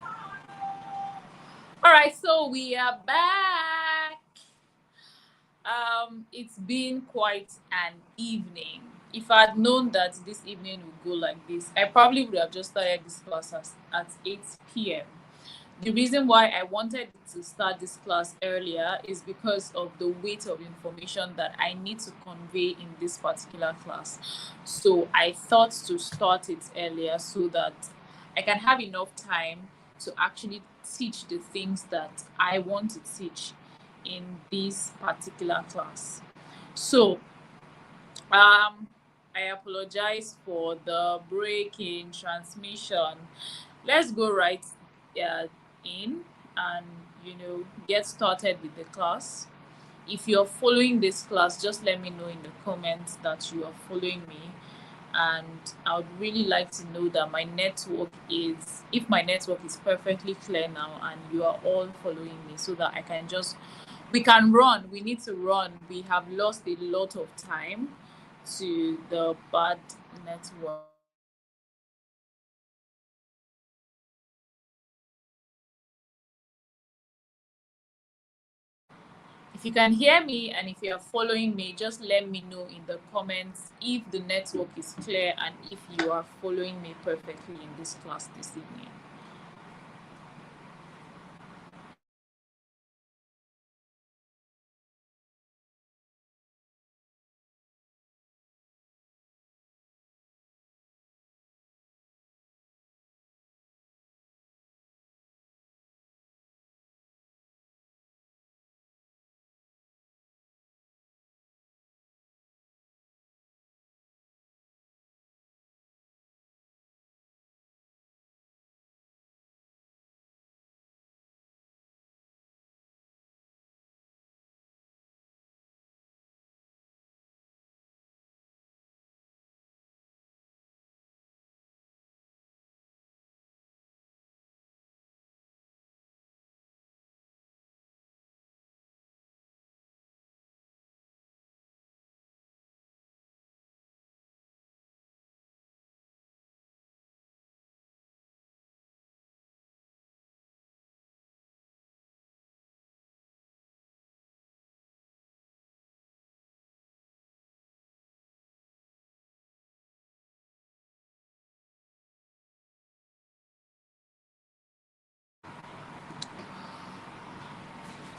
All right, so we are back. It's been quite an evening. If I had known that this evening would go like this, I probably would have just started this class at 8 p.m. The reason why I wanted to start this class earlier is because of the weight of information that I need to convey in this particular class. So I thought to start it earlier so that I can have enough time to actually teach the things that I want to teach in this particular class. So I apologize for the break in transmission. Let's go right uh, in and get started with the class. If you're following this class, just let me know in the comments that you are following me. And I would really like to know that if my network is perfectly clear now and you are all following me, so that we can run. We need to run. We have lost a lot of time to the bad network. If you can hear me and if you are following me, just let me know in the comments if the network is clear and if you are following me perfectly in this class this evening.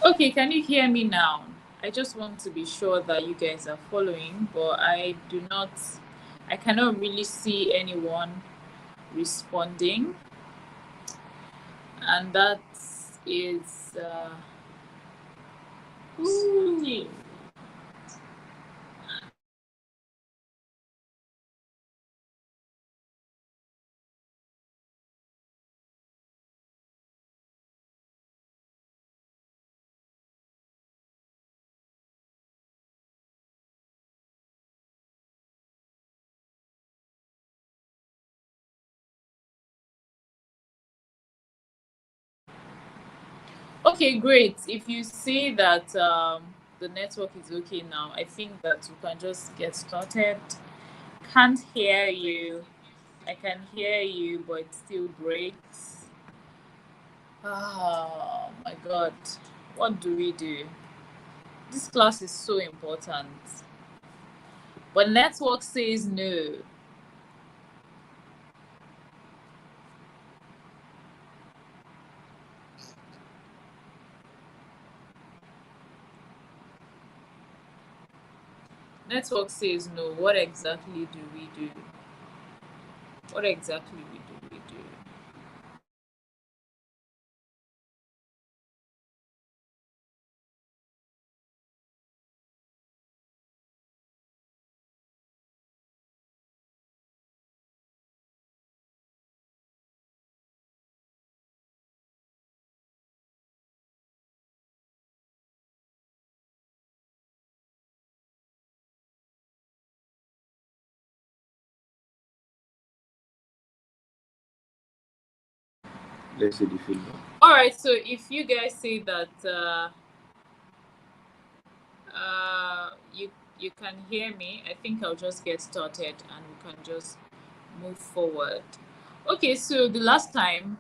Okay, can you hear me now? I just want to be sure that you guys are following, but I cannot really see anyone responding, and that is ooh. Okay, great. If you see that the network is okay now, I think that we can just get started. Can't hear you. I can hear you, but it still breaks. Oh my god. What do we do? This class is so important. But network says no. Network says no. What exactly do we do? What exactly do we do? Let's see the feedback. All right. So if you guys say that you can hear me, I think I'll just get started and we can just move forward. Okay. So the last time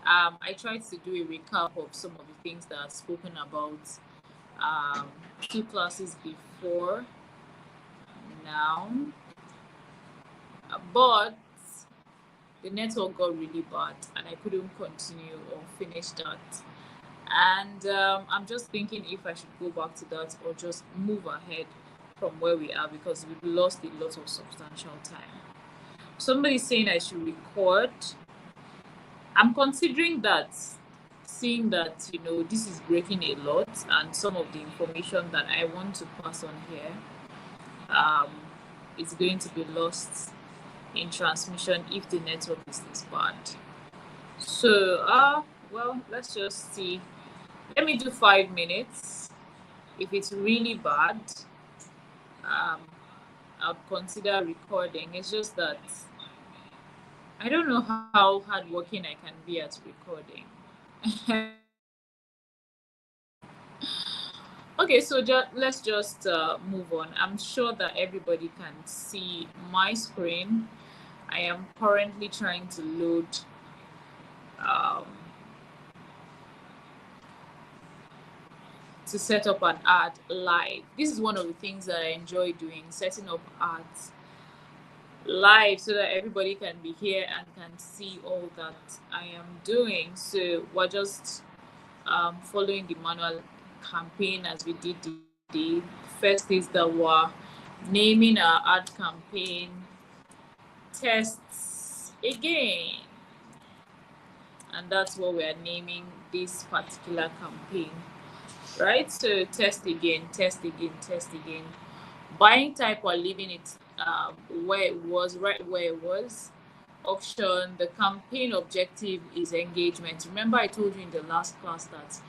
I tried to do a recap of some of the things that I've spoken about um, two classes before now, but the network got really bad and I couldn't continue or finish that. And I'm just thinking if I should go back to that or just move ahead from where we are because we've lost a lot of substantial time. Somebody's saying I should record. I'm considering that, seeing that this is breaking a lot and some of the information that I want to pass on here um, is going to be lost in transmission if the network is this bad. So, well, let's just see. Let me do 5 minutes. If it's really bad, um, I'll consider recording. It's just that I don't know how hardworking I can be at recording. Okay, so let's just move on. I'm sure that everybody can see my screen. I am currently trying to load um, to set up an ad live. This is one of the things that I enjoy doing, setting up ads live so that everybody can be here and can see all that I am doing. So we're just following the manual campaign as we did the first is that we're naming our ad campaign tests again, and that's what we're naming this particular campaign, right? So test again, test again, test again. Buying type or leaving it where it was, right where it was. Option, the campaign objective is engagement. Remember I told you in the last class that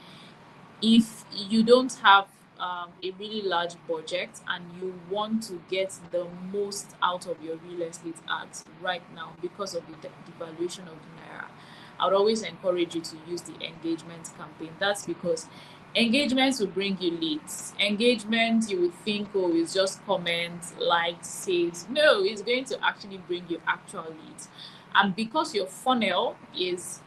if you don't have a really large budget and you want to get the most out of your real estate ads right now because of the devaluation of the naira, I would always encourage you to use the engagement campaign. That's because engagement will bring you leads. Engagement, you would think, oh, it's just comments, likes, saves. No, it's going to actually bring you actual leads. And because your funnel is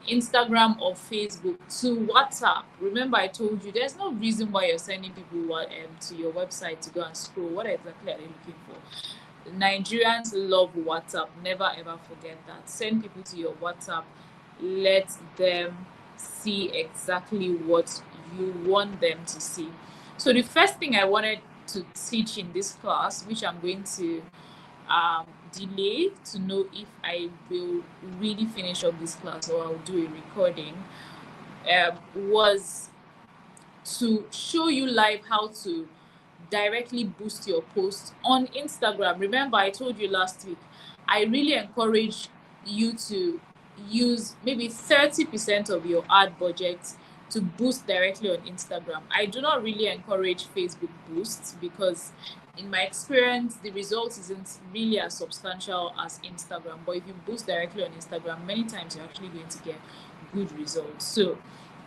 Instagram or Facebook to WhatsApp. Remember, I told you there's no reason why you're sending people to your website to go and scroll. What exactly are they looking for? Nigerians love WhatsApp. Never ever forget that. Send people to your WhatsApp. Let them see exactly what you want them to see. So the first thing I wanted to teach in this class, which I'm going to delay to know if I will really finish up this class or I'll do a recording, was to show you live how to directly boost your posts on Instagram. Remember, I told you last week, I really encourage you to use maybe 30% of your ad budget to boost directly on Instagram. I do not really encourage Facebook boosts because in my experience the result isn't really as substantial as Instagram. But if you boost directly on Instagram, many times you're actually going to get good results. So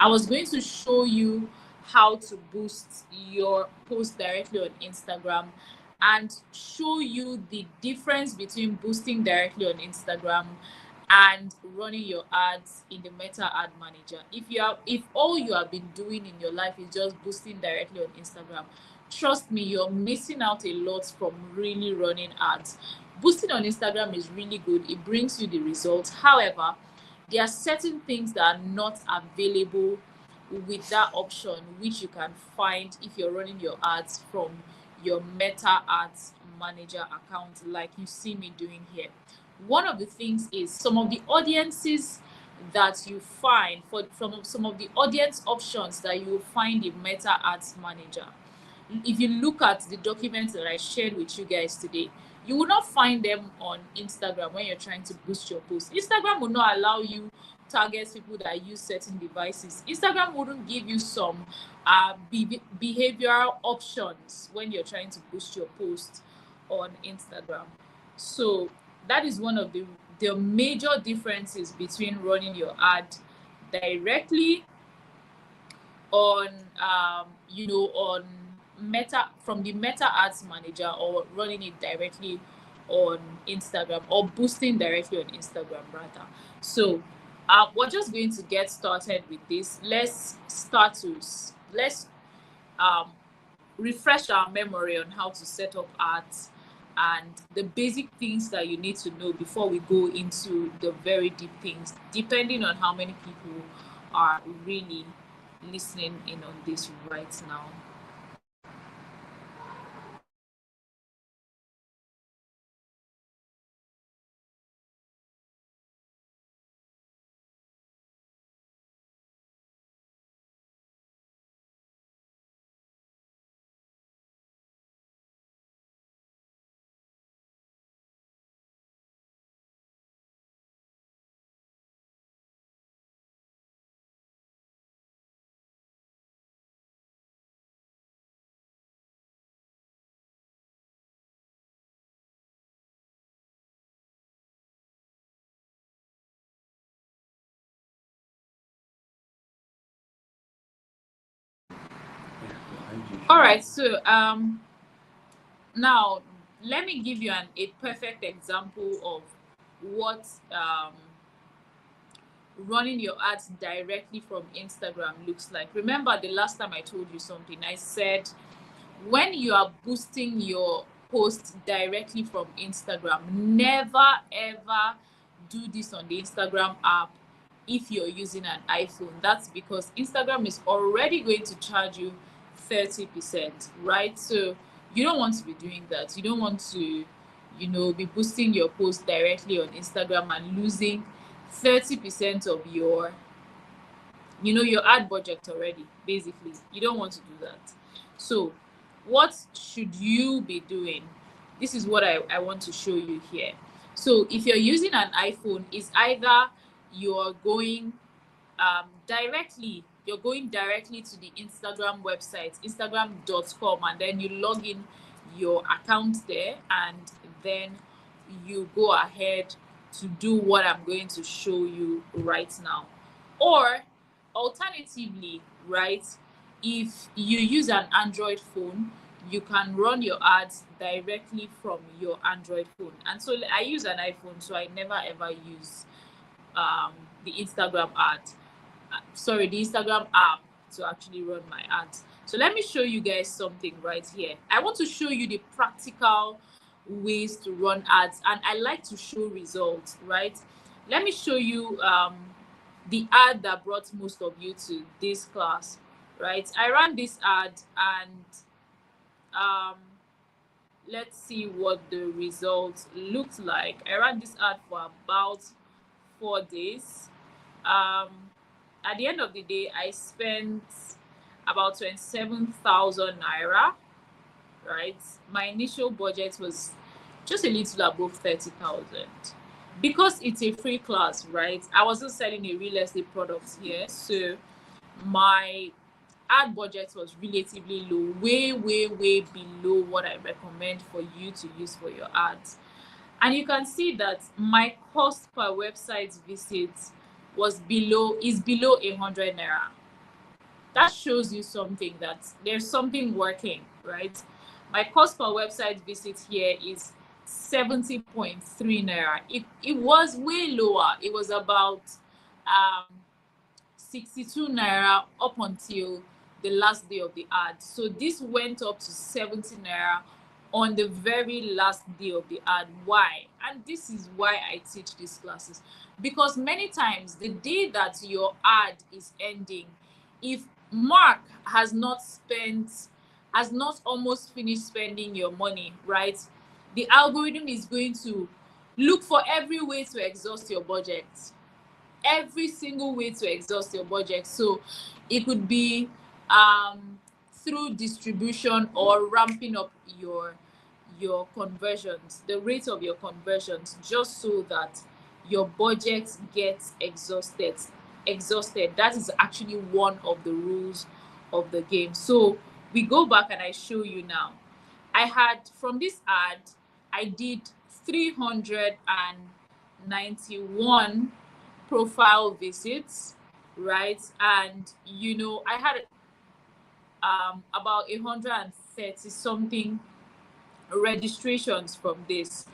I was going to show you how to boost your post directly on Instagram and show you the difference between boosting directly on Instagram and running your ads in the Meta Ad Manager. If all you have been doing in your life is just boosting directly on Instagram, trust me, you're missing out a lot from really running ads. Boosting on Instagram is really good. It brings you the results. However, there are certain things that are not available with that option, which you can find if you're running your ads from your Meta Ads Manager account, like you see me doing here. One of the things is some of the audiences that you find from some of the audience options that you will find in Meta Ads Manager. If you look at the documents that I shared with you guys today, you will not find them on Instagram when you're trying to boost your post. Instagram will not allow you target people that use certain devices. Instagram wouldn't give you some behavioral options when you're trying to boost your post on Instagram. So that is one of the major differences between running your ad directly on on Meta from the Meta Ads Manager, or running it directly on Instagram, or boosting directly on Instagram rather. So We're just going to get started with this. Let's um, refresh our memory on how to set up ads and the basic things that you need to know before we go into the very deep things, depending on how many people are really listening in on this right now. All right, so now let me give you a perfect example of what running your ads directly from Instagram looks like. Remember the last time I told you something, I said when you are boosting your post directly from Instagram, never ever do this on the Instagram app if you're using an iPhone. That's because Instagram is already going to charge you 30%, right? So you don't want to be doing that. You don't want to, be boosting your post directly on Instagram and losing 30% of your ad budget already. Basically, you don't want to do that. So what should you be doing? This is what I want to show you here. So if you're using an iPhone, it's either you're going directly to the Instagram website, instagram.com, and then you log in your account there, and then you go ahead to do what I'm going to show you right now. Or alternatively, right, if you use an Android phone, you can run your ads directly from your Android phone. And so I use an iPhone, so I never ever use um, the Instagram ad. Sorry, the Instagram app to actually run my ads. So let me show you guys something right here. I want to show you the practical ways to run ads, and I like to show results, right? Let me show you the ad that brought most of you to this class, right? I ran this ad, and um, let's see what the results looked like. I ran this ad for about 4 days. um at the end of the day, I spent about 27,000 naira, right? My initial budget was just a little above 30,000. Because it's a free class, right? I wasn't selling a real estate product here, so my ad budget was relatively low, way, way, way below what I recommend for you to use for your ads. And you can see that my cost per website visit is below 100 naira. That shows you something, that there's something working, right? My cost per website visit here is 70.3 naira. It was way lower. It was about um 62 naira up until the last day of the ad. So this went up to 70 naira on the very last day of the ad. Why? And this is why I teach these classes. Because many times the day that your ad is ending, if Mark has not almost finished spending your money, right? The algorithm is going to look for every way to exhaust your budget, every single way to exhaust your budget. So it could be through distribution or ramping up your conversions, the rate of your conversions, just so that your budget gets exhausted. That is actually one of the rules of the game. So we go back and I show you now. I had, from this ad, I did 391 profile visits, right? And I had about 130 something registrations from this,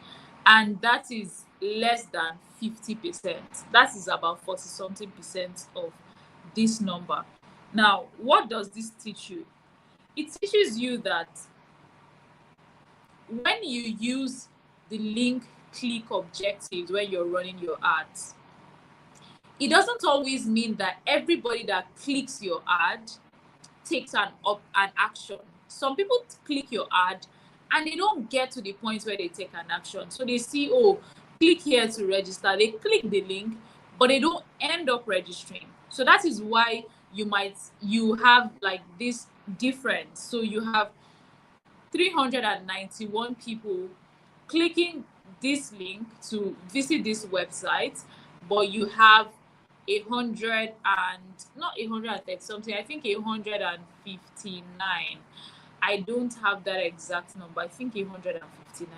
and that is less than 50%. That is about 40 something percent of this number. Now, what does this teach you? It teaches you that when you use the link click objectives when you're running your ads, it doesn't always mean that everybody that clicks your ad takes an action. Some people click your ad and they don't get to the point where they take an action. So they see, oh, click here to register. They click the link, but they don't end up registering. So that is why you have like this difference. So you have 391 people clicking this link to visit this website, but you have 100 and not 130 something, I think 159. I don't have that exact number. I think 159.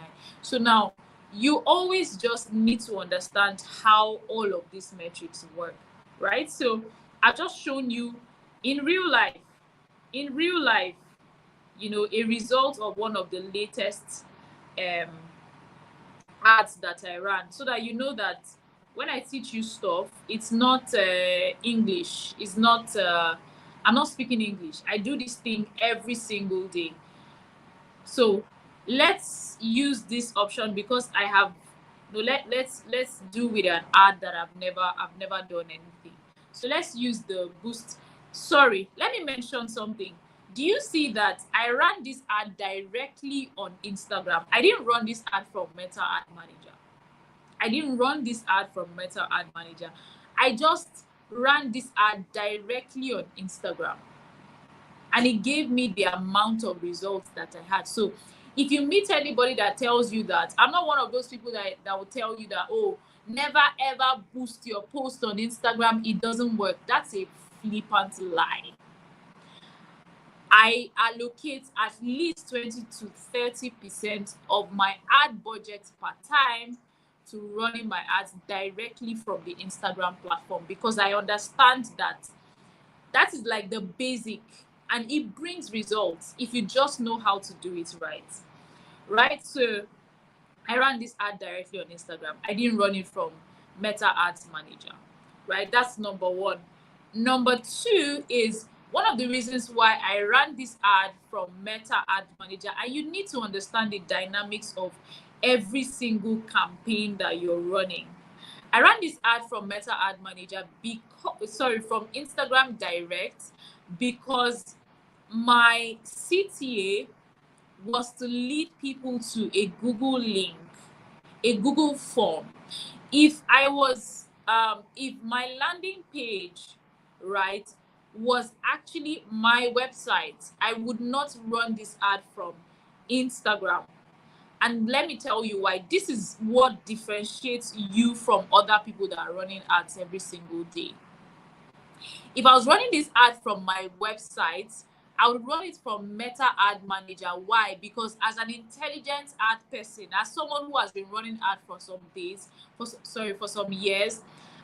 So now you always just need to understand how all of these metrics work, right? So I've just shown you in real life, in real life, a result of one of the latest um, ads that I ran, so that you know that when I teach you stuff, it's not English. It's not. I'm not speaking English. I do this thing every single day. So let's use this option because I have no. Let's do with an ad that I've never done anything. So let's use the boost. Sorry, let me mention something. Do you see that I ran this ad directly on Instagram? I didn't run this ad from Meta Ad Manager. I didn't run this ad from Meta Ad Manager. I just ran this ad directly on Instagram, and it gave me the amount of results that I had. So if you meet anybody that tells you that, I'm not one of those people that will tell you that, oh, never ever boost your post on Instagram, it doesn't work. That's a flippant lie. I allocate at least 20 to 30% of my ad budget per time to running my ads directly from the Instagram platform, because I understand that that is like the basic, and it brings results if you just know how to do it right. So I ran this ad directly on Instagram. I didn't run it from Meta Ads Manager, right? That's number one. Number two is one of the reasons why I ran this ad from Meta Ad Manager, and you need to understand the dynamics of every single campaign that you're running. I ran this ad from Meta Ad Manager from Instagram Direct, because my CTA was to lead people to a Google link, a Google form. If I was, if my landing page, right, was actually my website, I would not run this ad from Instagram. And let me tell you why. This is what differentiates you from other people that are running ads every single day. If I was running this ad from my website, I would run it from Meta Ad Manager. Why? Because as an intelligent ad person, as someone who has been running ad for some days, for some years,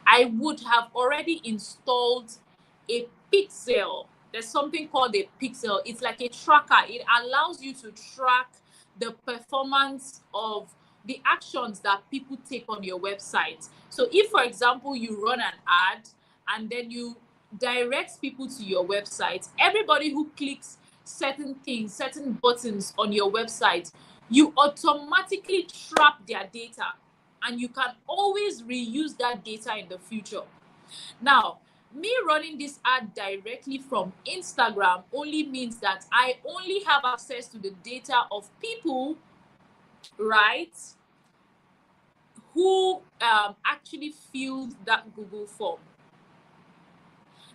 I would have already installed a pixel. There's something called a pixel. It's like a tracker. It allows you to track the performance of the actions that people take on your website. So if, for example, you run an ad and then you direct people to your website, everybody who clicks certain things, certain buttons on your website, you automatically trap their data, and you can always reuse that data in the future. Now, me running this ad directly from Instagram only means that I only have access to the data of people, right, who actually filled that Google form.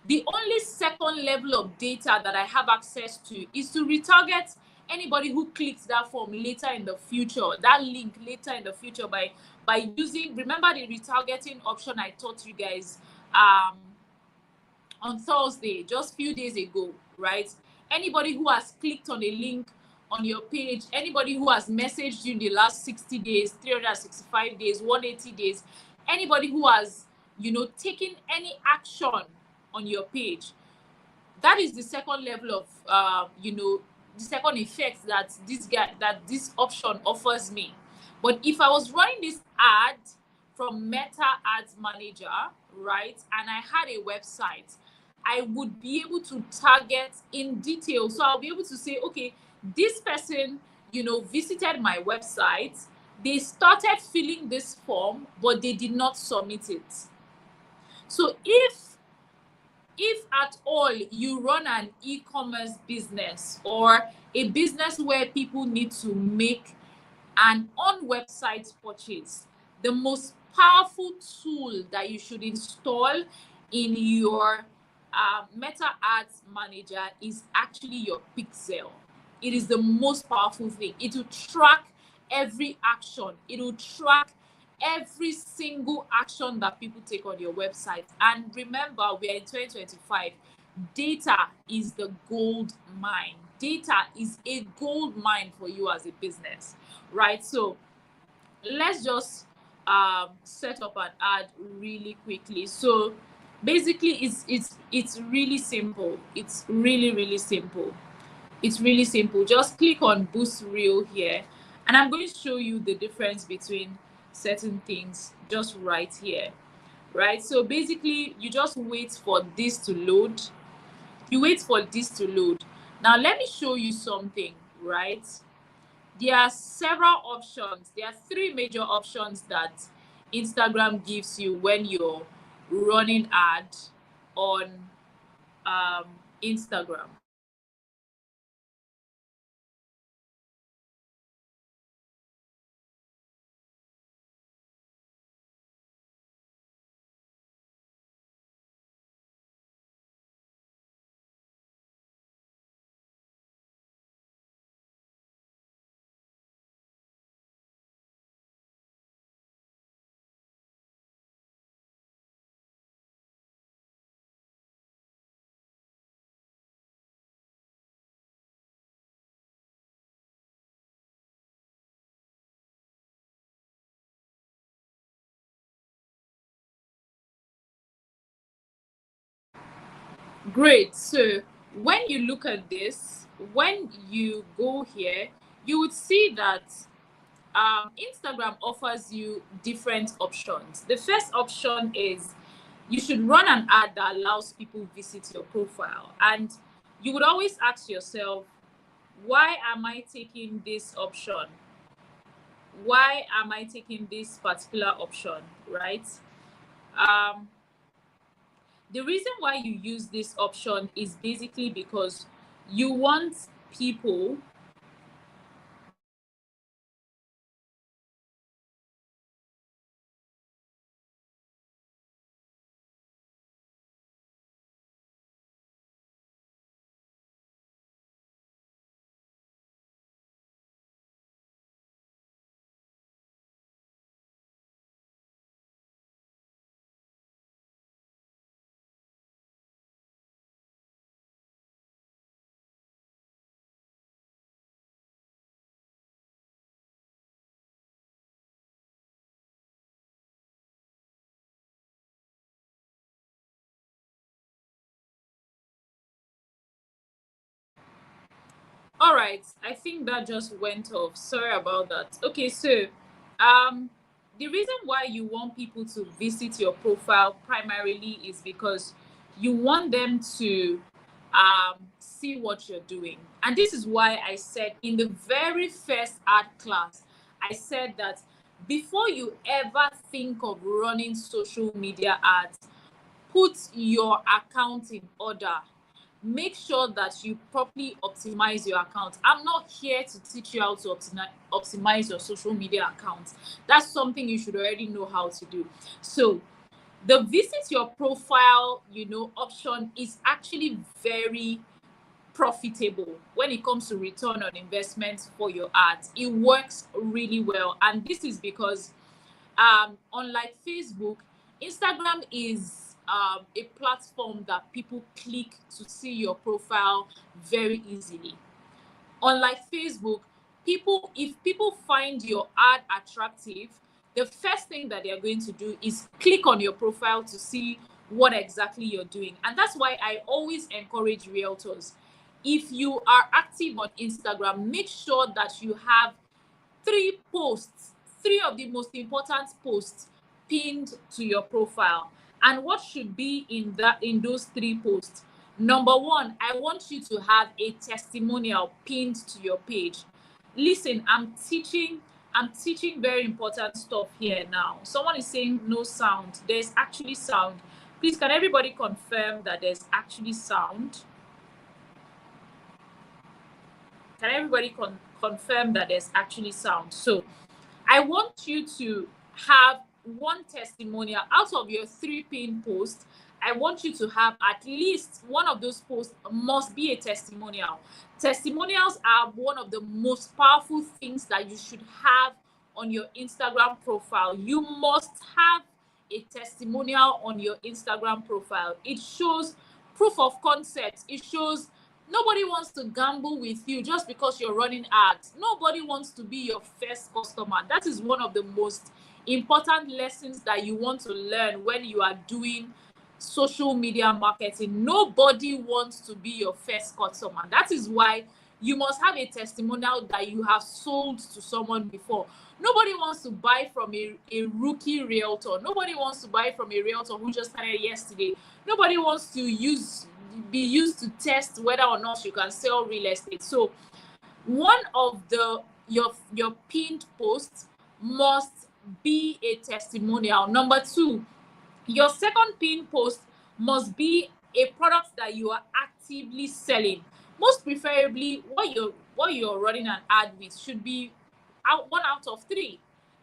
The only second level of data that I have access to is to retarget anybody who clicks that form later in the future, that link later in the future, by using, remember the retargeting option I taught you guys on Thursday, just few days ago, right? Anybody who has clicked on a link on your page, anybody who has messaged you in the last 60 days, 365 days, 180 days, anybody who has, taken any action on your page, that is the second level of, the second effect that this option offers me. But if I was running this ad from Meta Ads Manager, right, and I had a website, I would be able to target in detail. So I'll be able to say, okay, this person, visited my website, they started filling this form, but they did not submit it. So if at all you run an e-commerce business or a business where people need to make an on-website purchase, the most powerful tool that you should install in your Meta Ads Manager is actually your Pixel. It is the most powerful thing. It will track every action. It will track every single action that people take on your website. And remember, we are in 2025. Data is the gold mine. Data is a gold mine for you as a business, right? So let's just set up an ad really quickly. So basically, it's really simple. It's really simple. It's really simple. Just click on Boost Reel here, and I'm going to show you the difference between certain things just right here, right? So basically, you just wait for this to load. You wait for this to load. Now let me show you something, right? There are several options. There are three major options that Instagram gives you when you're running ad on Instagram. Great. So when you look at this, when you go here, you would see that Instagram offers you different options. The first option is you should run an ad that allows people visit your profile. And you would always ask yourself, why am I taking this option? Why am I taking this particular option, right? Um, the reason why you use this option is basically because you want people. All right, I think that just went off. Sorry about that. Okay, so um the reason why you want people to visit your profile primarily is because you want them to see what you're doing. And this is why I said in the very first ad class, I said that before you ever think of running social media ads, put your account in order. Make sure that you properly optimize your account. I'm not here to teach you how to optimize your social media account. That's something you should already know how to do. So the visit your profile, option is actually very profitable when it comes to return on investment for your ads. It works really well, and this is because unlike Facebook, Instagram is a platform that people click to see your profile very easily. Unlike Facebook, if people find your ad attractive, the first thing that they're going to do is click on your profile to see what exactly you're doing. And that's why I always encourage realtors, if you are active on Instagram, make sure that you have three posts, three of the most important posts pinned to your profile. And what should be in those 3 posts? Number one, I want you to have a testimonial pinned to your page. Listen, I'm teaching very important stuff here now. Someone is saying no sound. There's actually sound. Please, can everybody confirm that there's actually sound? Can everybody confirm that there's actually sound? So I want you to have one testimonial out of your 3 pin posts. I want you to have at least one of those posts must be a testimonial. Testimonials are one of the most powerful things that you should have on your Instagram profile. You must have a testimonial on your Instagram profile. It shows proof of concept. It shows nobody wants to gamble with you just because you're running ads. Nobody wants to be your first customer. That is one of the most important lessons that you want to learn when you are doing social media marketing. Nobody wants to be your first customer. That is why you must have a testimonial that you have sold to someone before. Nobody wants to buy from a rookie realtor. Nobody wants to buy from a realtor who just started yesterday. Nobody wants to be used to test whether or not you can sell real estate. So one of your pinned posts must be a testimonial. Number two, your second pin post must be a product that you are actively selling. Most preferably, what you're running an ad with should be one out of three.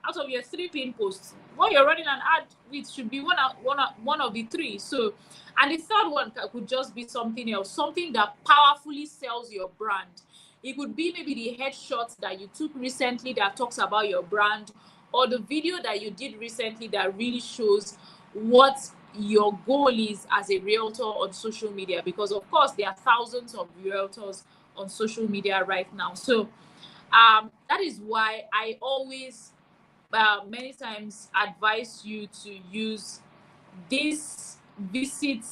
Out of your 3 pin posts, what you're running an ad with should be one of the three. So, and the third one could just be something else, something that powerfully sells your brand. It could be maybe the headshots that you took recently that talks about your brand, or the video that you did recently that really shows what your goal is as a realtor on social media, because of course there are thousands of realtors on social media right now. So that is why I always many times advise you to use this visit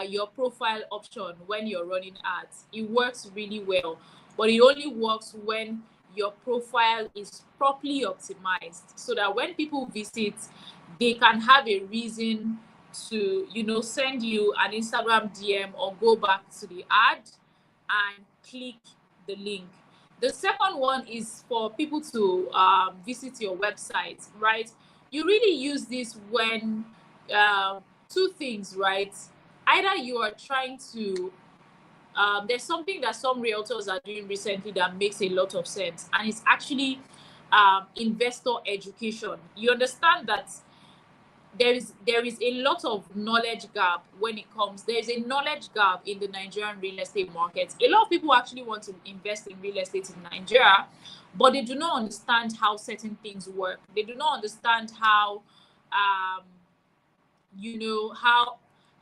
your profile option when you're running ads. It works really well, but it only works when your profile is properly optimized so that when people visit, they can have a reason to, send you an Instagram DM or go back to the ad and click the link. The second one is for people to visit your website, right? You really use this when two things, right? Either you are trying to there's something that some realtors are doing recently that makes a lot of sense, and it's actually investor education. You understand that there is a lot of knowledge gap when it comes there is a knowledge gap in the Nigerian real estate market. A lot of people actually want to invest in real estate in Nigeria, but they do not understand how certain things work. They do not understand how um,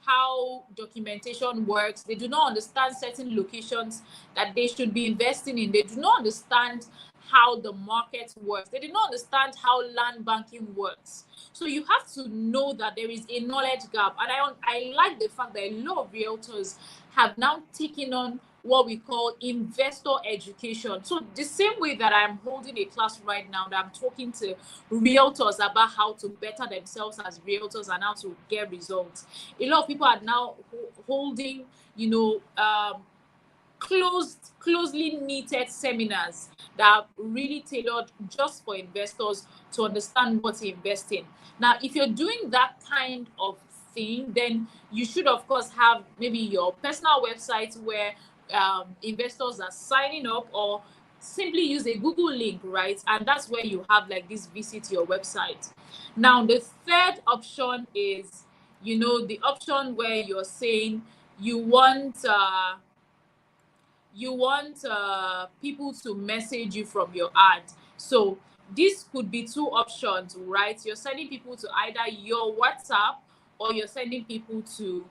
how documentation works. They do not understand certain locations that they should be investing in. They do not understand how the market works. They do not understand how land banking works. So you have to know that there is a knowledge gap. And I like the fact that a lot of realtors have now taken on what we call investor education. So the same way that I'm holding a class right now, that I'm talking to realtors about how to better themselves as realtors and how to get results, a lot of people are now holding, closely knitted seminars that are really tailored just for investors to understand what to invest in. Now, if you're doing that kind of thing, then you should, of course, have maybe your personal website where investors are signing up, or simply use a Google link, right? And that's where you have like this visit your website. Now, the third option is, the option where you're saying you want people to message you from your ad. So this could be two options, right? You're sending people to either your WhatsApp, or you're sending people to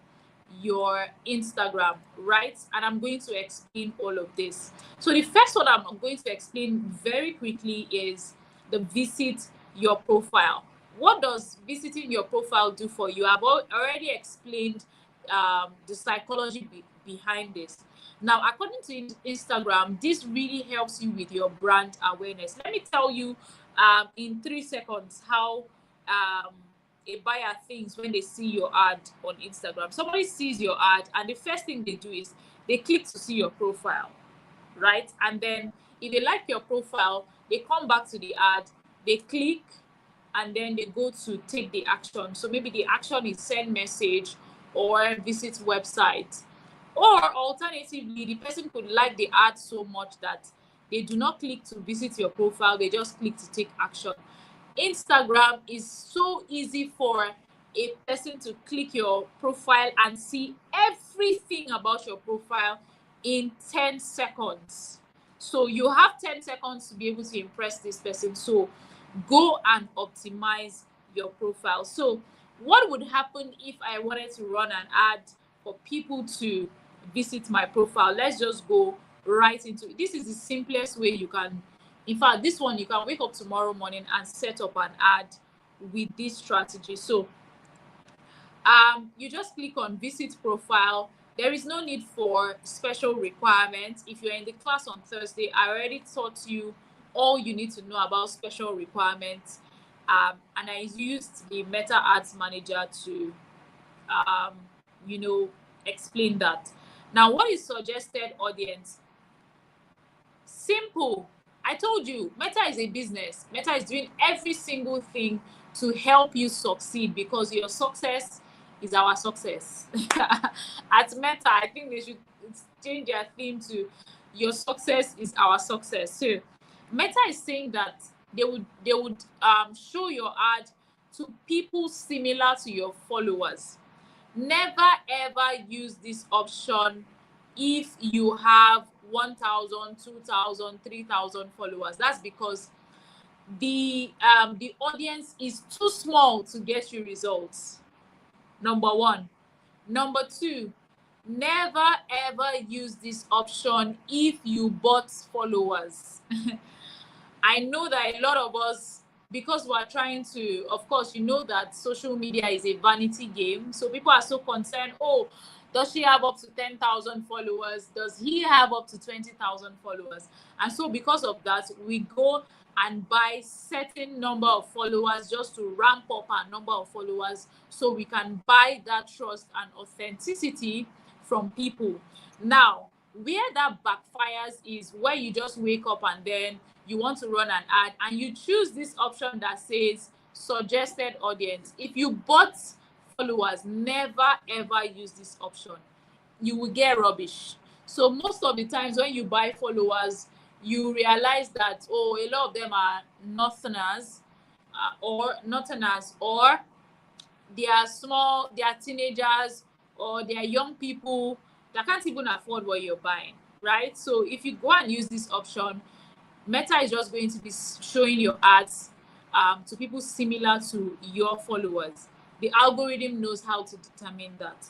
your Instagram, right? And I'm going to explain all of this. So the first one I'm going to explain very quickly is the visit your profile. What does visiting your profile do for you? I've already explained the psychology behind this. Now, according to Instagram, this really helps you with your brand awareness. Let me tell you in 3 seconds how um a buyer thinks when they see your ad on Instagram. Somebody sees your ad and the first thing they do is they click to see your profile, right? And then if they like your profile, they come back to the ad, they click, and then they go to take the action. So maybe the action is send message or visit website. Or alternatively, the person could like the ad so much that they do not click to visit your profile, they just click to take action. Instagram is so easy for a person to click your profile and see everything about your profile in 10 seconds. So you have 10 seconds to be able to impress this person. So go and optimize your profile. So what would happen if I wanted to run an ad for people to visit my profile? Let's just go right into it. This is the simplest way you can, in fact, this one you can wake up tomorrow morning and set up an ad with this strategy. So you just click on visit profile. There is no need for special requirements. If you're in the class on Thursday, I already taught you all you need to know about special requirements, and I used the Meta Ads Manager to um, you know explain that. Now, what is suggested audience? Simple. I told you, Meta is a business. Meta is doing every single thing to help you succeed, because your success is our success. At Meta, I think they should change their theme to your success is our success. So Meta is saying that they would show your ad to people similar to your followers. Never ever use this option if you have 1,000, 2,000, 3,000 followers. That's because the audience is too small to get you results. Number one. Number two, never ever use this option if you bought followers. I know that a lot of us, because we're trying to, of course, you know that social media is a vanity game. So people are so concerned, oh, does she have up to 10,000 followers? Does he have up to 20,000 followers? And so because of that, we go and buy certain number of followers just to ramp up our number of followers so we can buy that trust and authenticity from people. Now, where that backfires is where you just wake up and then you want to run an ad and you choose this option that says suggested audience. If you bought followers, never ever use this option. You will get rubbish. So most of the times when you buy followers, you realize that, oh, a lot of them are nothingers, or they are small, they are teenagers, or they are young people that can't even afford what you're buying, right? So if you go and use this option, Meta is just going to be showing your ads to people similar to your followers. The algorithm knows how to determine that.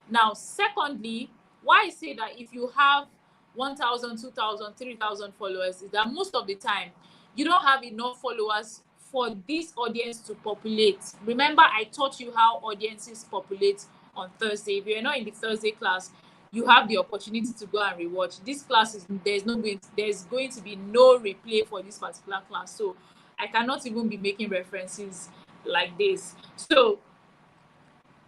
Now, secondly, why I say that if you have 1,000, 2,000, 3,000 followers is that most of the time you don't have enough followers for this audience to populate. Remember, I taught you how audiences populate on Thursday. If you're not in the Thursday class, you have the opportunity to go and rewatch. This class is there's going to be no replay for this particular class. So I cannot even be making references like this. So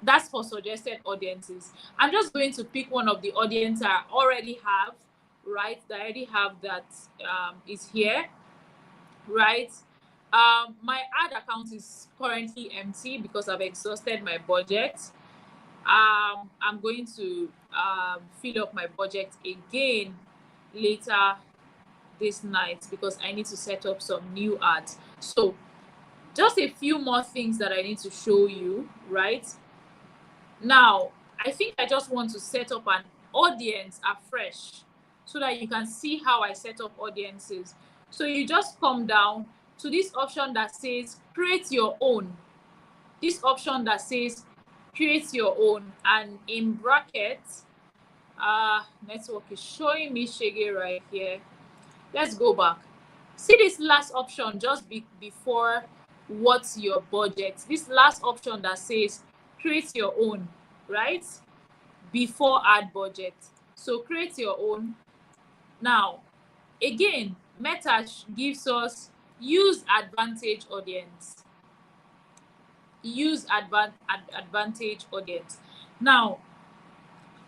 that's for suggested audiences. I'm just going to pick one of the audience I already have, right? That I already have that is here, right? My ad account is currently empty because I've exhausted my budget. I'm going to fill up my budget again later this night because I need to set up some new ads. So just a few more things that I need to show you, right? Now, I think I just want to set up an audience afresh so that you can see how I set up audiences. So you just come down to this option that says create your own. This option that says create your own, and in brackets, network is showing me shege right here. Let's go back. See this last option just before what's your budget. This last option that says create your own, right? Before ad budget. So create your own. Now, again, Meta gives us use advantage audience. use advantage audience. Now,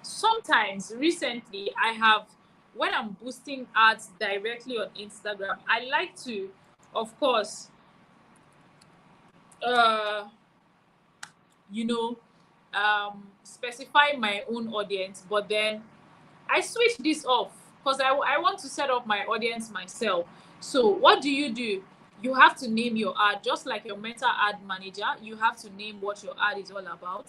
sometimes recently I have, when I'm boosting ads directly on Instagram, I like to, of course, uh you know specify my own audience, but then I switch this off because I want to set up my audience myself. So what do? You have to name your ad, just like your Meta ad manager. You have to name what your ad is all about.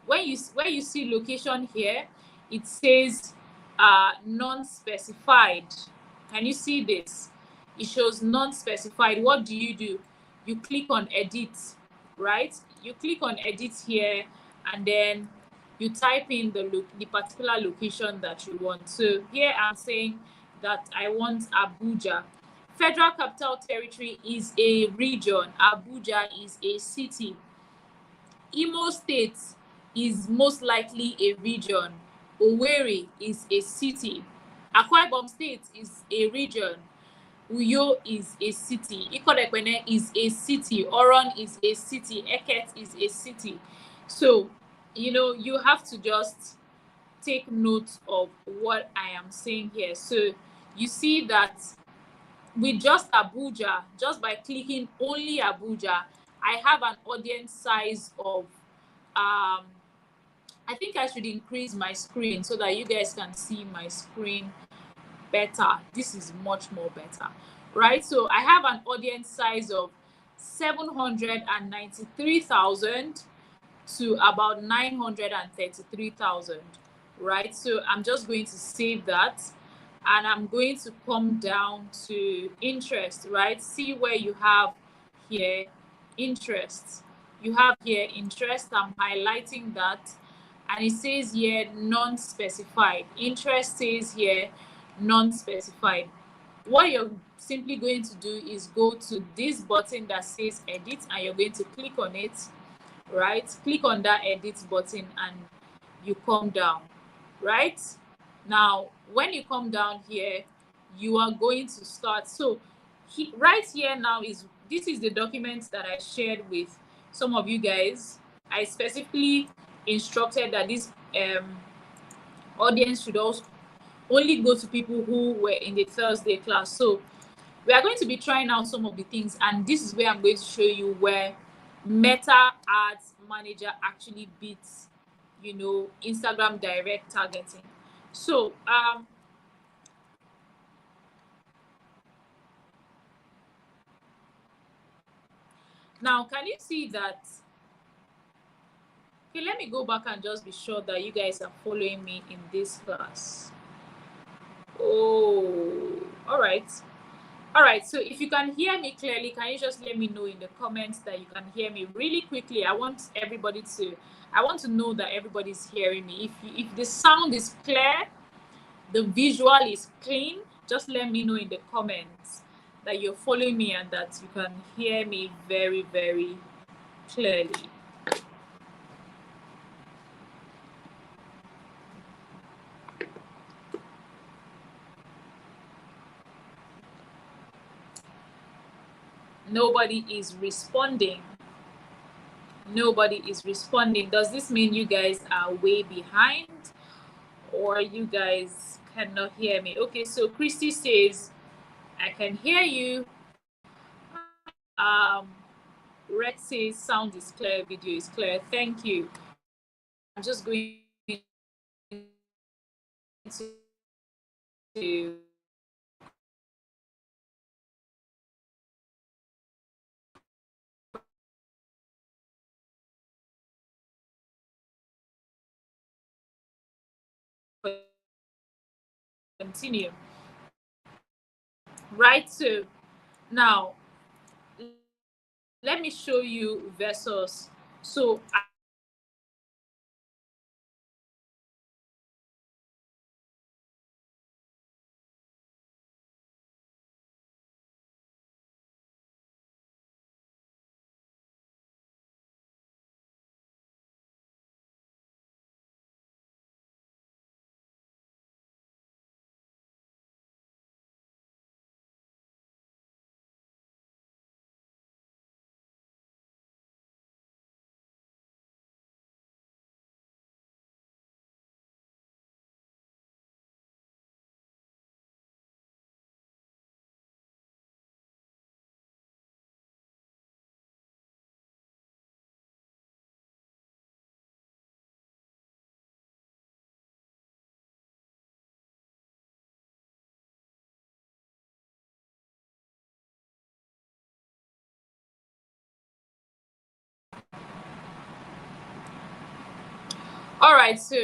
When you see location here, it says non-specified. Can you see this? It shows non-specified. What do? You click on edit, right? You click on edit here, and then you type in the particular location that you want. So here I'm saying that I want Abuja. Federal Capital Territory is a region. Abuja is a city. Imo State is most likely a region. Owerri is a city. Akwa Ibom State is a region. Uyo is a city. Ikot is a city. Oron is a city. Eket is a city. So, you have to just take note of what I am saying here. So, you see that with just Abuja, just by clicking only Abuja, I have an audience size of, I think I should increase my screen so that you guys can see my screen better. This is much more better, right? So I have an audience size of 793,000 to about 933,000, right? So I'm just going to save that, and I'm going to come down to interest, right? See where you have here interest. You have here interest. I'm highlighting that, and it says here non-specified. Interest says here non-specified. What you're simply going to do is go to this button that says edit, and you're going to click on it, right? Click on that edit button, and you come down, right? Now, when you come down here, you are going to start. So right here now, this is the document that I shared with some of you guys. I specifically instructed that this audience should also only go to people who were in the Thursday class. So we are going to be trying out some of the things, and this is where I'm going to show you where Meta Ads Manager actually beats Instagram direct targeting. So now, can you see that? Okay, let me go back and just be sure that you guys are following me in this class. Oh, all right. All right, so if you can hear me clearly, can you just let me know in the comments that you can hear me really quickly? I want to know that everybody's hearing me. If the sound is clear, the visual is clean, just let me know in the comments that you're following me and that you can hear me very, very clearly. Nobody is responding. Nobody is responding. Does this mean you guys are way behind, or you guys cannot hear me? Okay, so Christy says I can hear you. um Red says sound is clear, video is clear. Thank you. I'm just going to continue, right? So now let me show you versus. So All right, so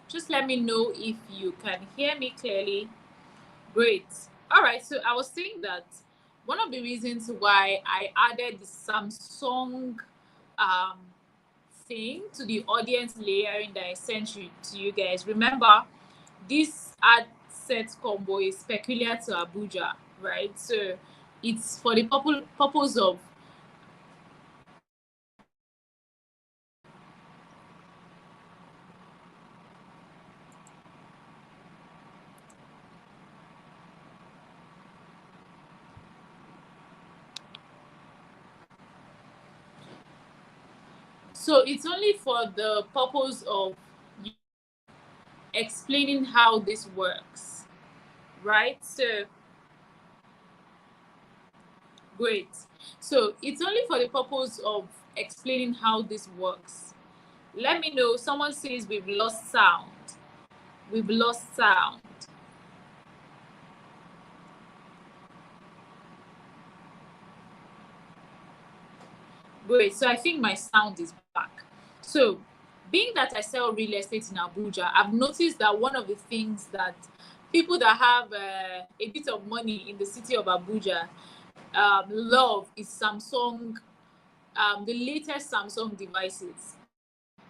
just let me know if you can hear me clearly. Great. All right, so I was saying that one of the reasons why I added the Samsung um, thing to the audience layering that I sent to you guys. Remember, this ad set combo is peculiar to Abuja, right? So it's for the purpose of. So it's only for the purpose of explaining how this works, right? So great. So it's only for the purpose of explaining how this works. Let me know. Someone says we've lost sound. We've lost sound. Great. So I think my sound is back. So, being that I sell real estate in Abuja, I've noticed that one of the things that people that have a bit of money in the city of Abuja love is Samsung, the latest Samsung devices.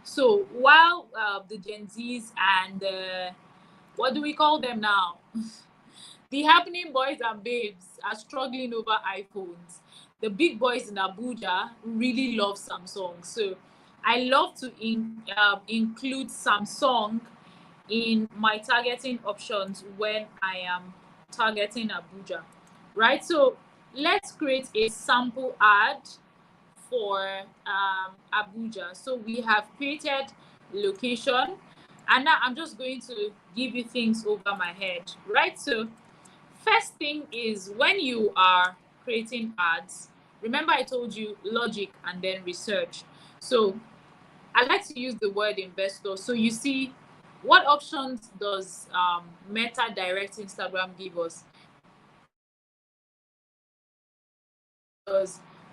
So while the Gen Zs and what do we call them now? The happening boys and babes are struggling over iPhones. The big boys in Abuja really love Samsung. So I love to include Samsung in my targeting options when I am targeting Abuja, right? So let's create a sample ad for Abuja. So we have created location, and now I'm just going to give you things over my head, right? So first thing is when you are creating ads, remember I told you logic and then research. So I like to use the word investor. So you see, what options does Meta Direct Instagram give us?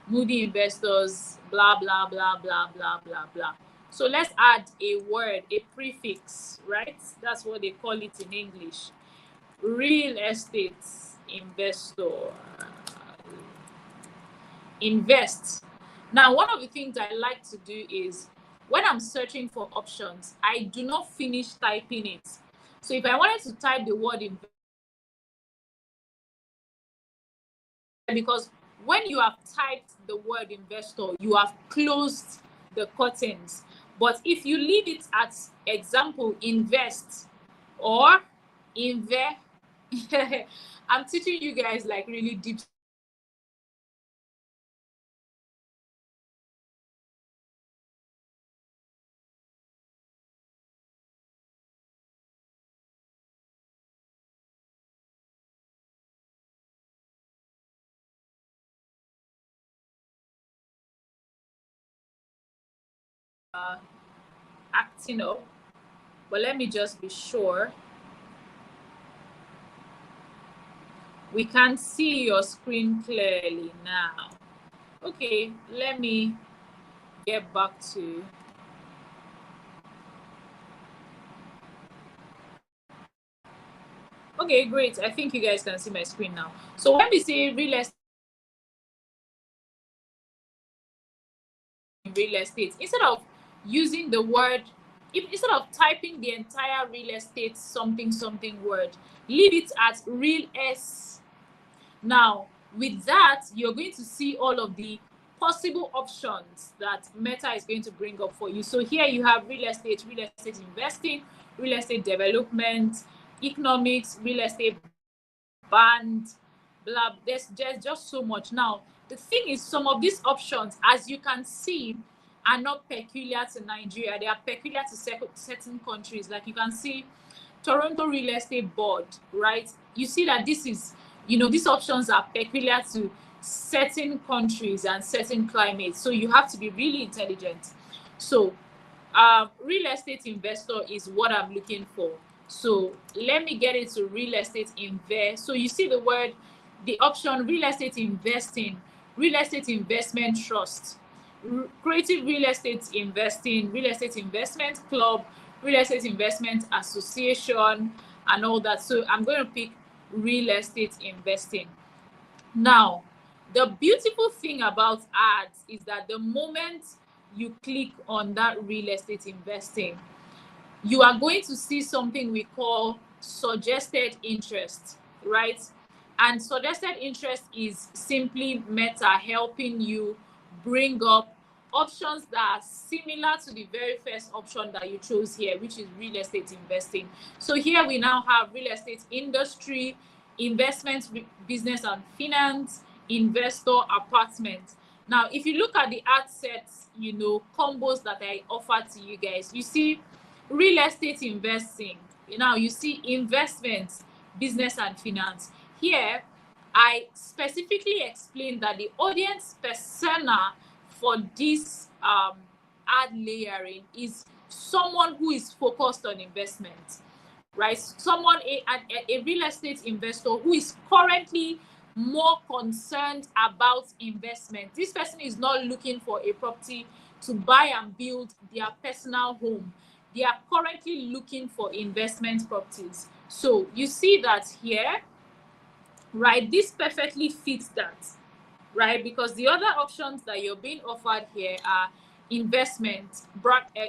Moody investors, blah blah blah blah blah blah blah. So let's add a word, a prefix, right? That's what they call it in English. Real estate investor. Invest. Now, one of the things I like to do is when I'm searching for options, I do not finish typing it. So if I wanted to type the word invest, because when you have typed the word investor, you have closed the curtains. But if you leave it at example, invest or invest, I'm teaching you guys like really deep acting up. But let me just be sure. We can see your screen clearly now. Okay, let me get back to. Okay, great. I think you guys can see my screen now. So when we say real estate, instead of using the word, if instead of typing the entire real estate something something word, leave it at real s. Now, with that, you're going to see all of the possible options that Meta is going to bring up for you. So here you have real estate investing, real estate development, economics, real estate band, blah. There's just so much. Now, the thing is, some of these options, as you can see, are not peculiar to Nigeria. They are peculiar to certain countries. Like you can see, Toronto Real Estate Board, right? You see that this is, these options are peculiar to certain countries and certain climates. So you have to be really intelligent. So real estate investor is what I'm looking for. So let me get into real estate invest. So you see the word, the option real estate investing, real estate investment trust, creative real estate investing, real estate investment club, real estate investment association, and all that. So I'm going to pick real estate investing. Now, the beautiful thing about ads is that the moment you click on that real estate investing, you are going to see something we call suggested interest, right? And suggested interest is simply Meta helping you bring up options that are similar to the very first option that you chose here, which is real estate investing. So here we now have real estate industry, investment, business and finance, investor, apartment. Now, if you look at the ad sets, combos that I offer to you guys, you see real estate investing. Now you see investments, business and finance. Here, I specifically explained that the audience persona for this ad layering is someone who is focused on investment, right? Someone, a real estate investor who is currently more concerned about investment. This person is not looking for a property to buy and build their personal home. They are currently looking for investment properties. So you see that here, right? This perfectly fits that, right? Because the other options that you're being offered here are investment.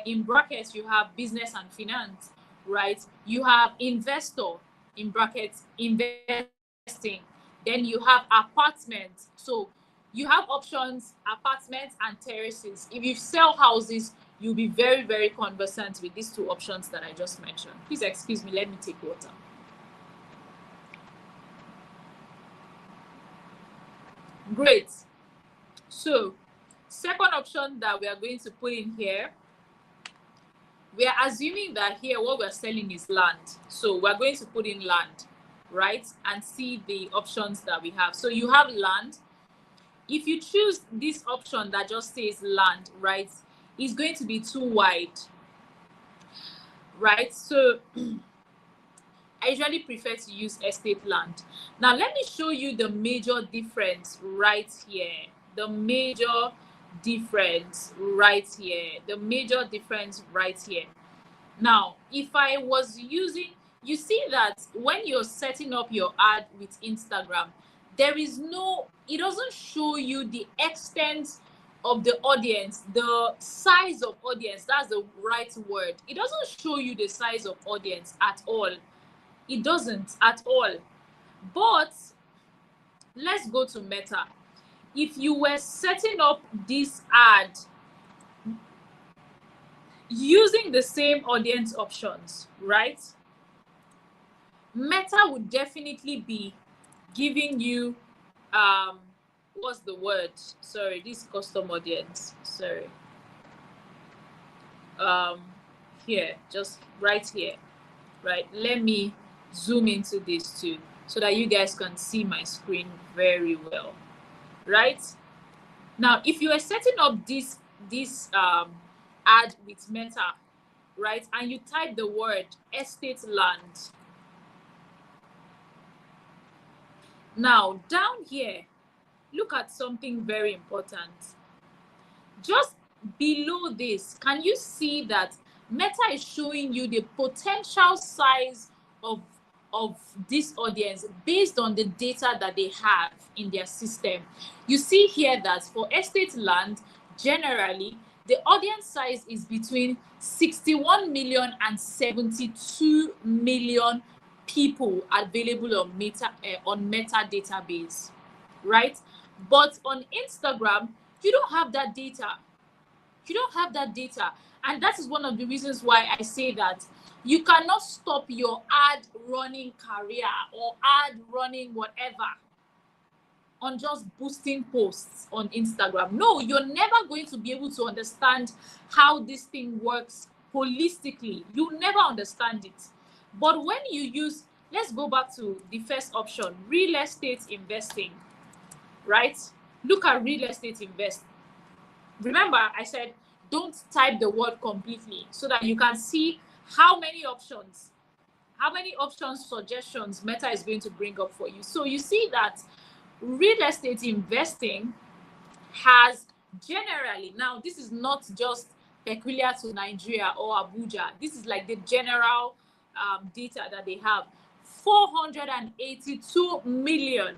In brackets, you have business and finance, right? You have investor, in brackets, investing. Then you have apartment. So you have options, apartments and terraces. If you sell houses, you'll be very, very conversant with these two options that I just mentioned. Please excuse me, let me take water. Great. So, second option that we are going to put in here, we are assuming that here what we're selling is land. So we're going to put in land, right? And see the options that we have. So you have land. If you choose this option that just says land, right, it's going to be too wide, right? So I usually prefer to use estate land. Now, let me show you the major difference right here. The major difference right here. The major difference right here. Now, if I was using, you see that when you're setting up your ad with Instagram, there is no, it doesn't show you the extent of the audience, the size of audience. That's the right word. It doesn't show you the size of audience at all. It doesn't at all. But let's go to Meta. If you were setting up this ad using the same audience options, right? Meta would definitely be giving you what's the word? Sorry, this custom audience. Sorry. Here, just right here. Right. Let me zoom into this too so that you guys can see my screen very well. Right? Now, if you are setting up this ad with Meta, right, and you type the word estate land, now down here, look at something very important. Just below this, can you see that Meta is showing you the potential size of this audience based on the data that they have in their system? You see here that for estate land, generally, the audience size is between 61 million and 72 million people available on Meta database, right? But on Instagram, you don't have that data. You don't have that data. And that is one of the reasons why I say that you cannot stop your ad running career or ad running whatever on just boosting posts on Instagram. No, you're never going to be able to understand how this thing works holistically. You'll never understand it. But when you use, let's go back to the first option, real estate investing, right? Look at real estate investing. Remember, I said don't type the word completely so that you can see how many options suggestions Meta is going to bring up for you. So you see that real estate investing has Generally, now this is not just peculiar to Nigeria or Abuja. This is like the general data that they have. 482 million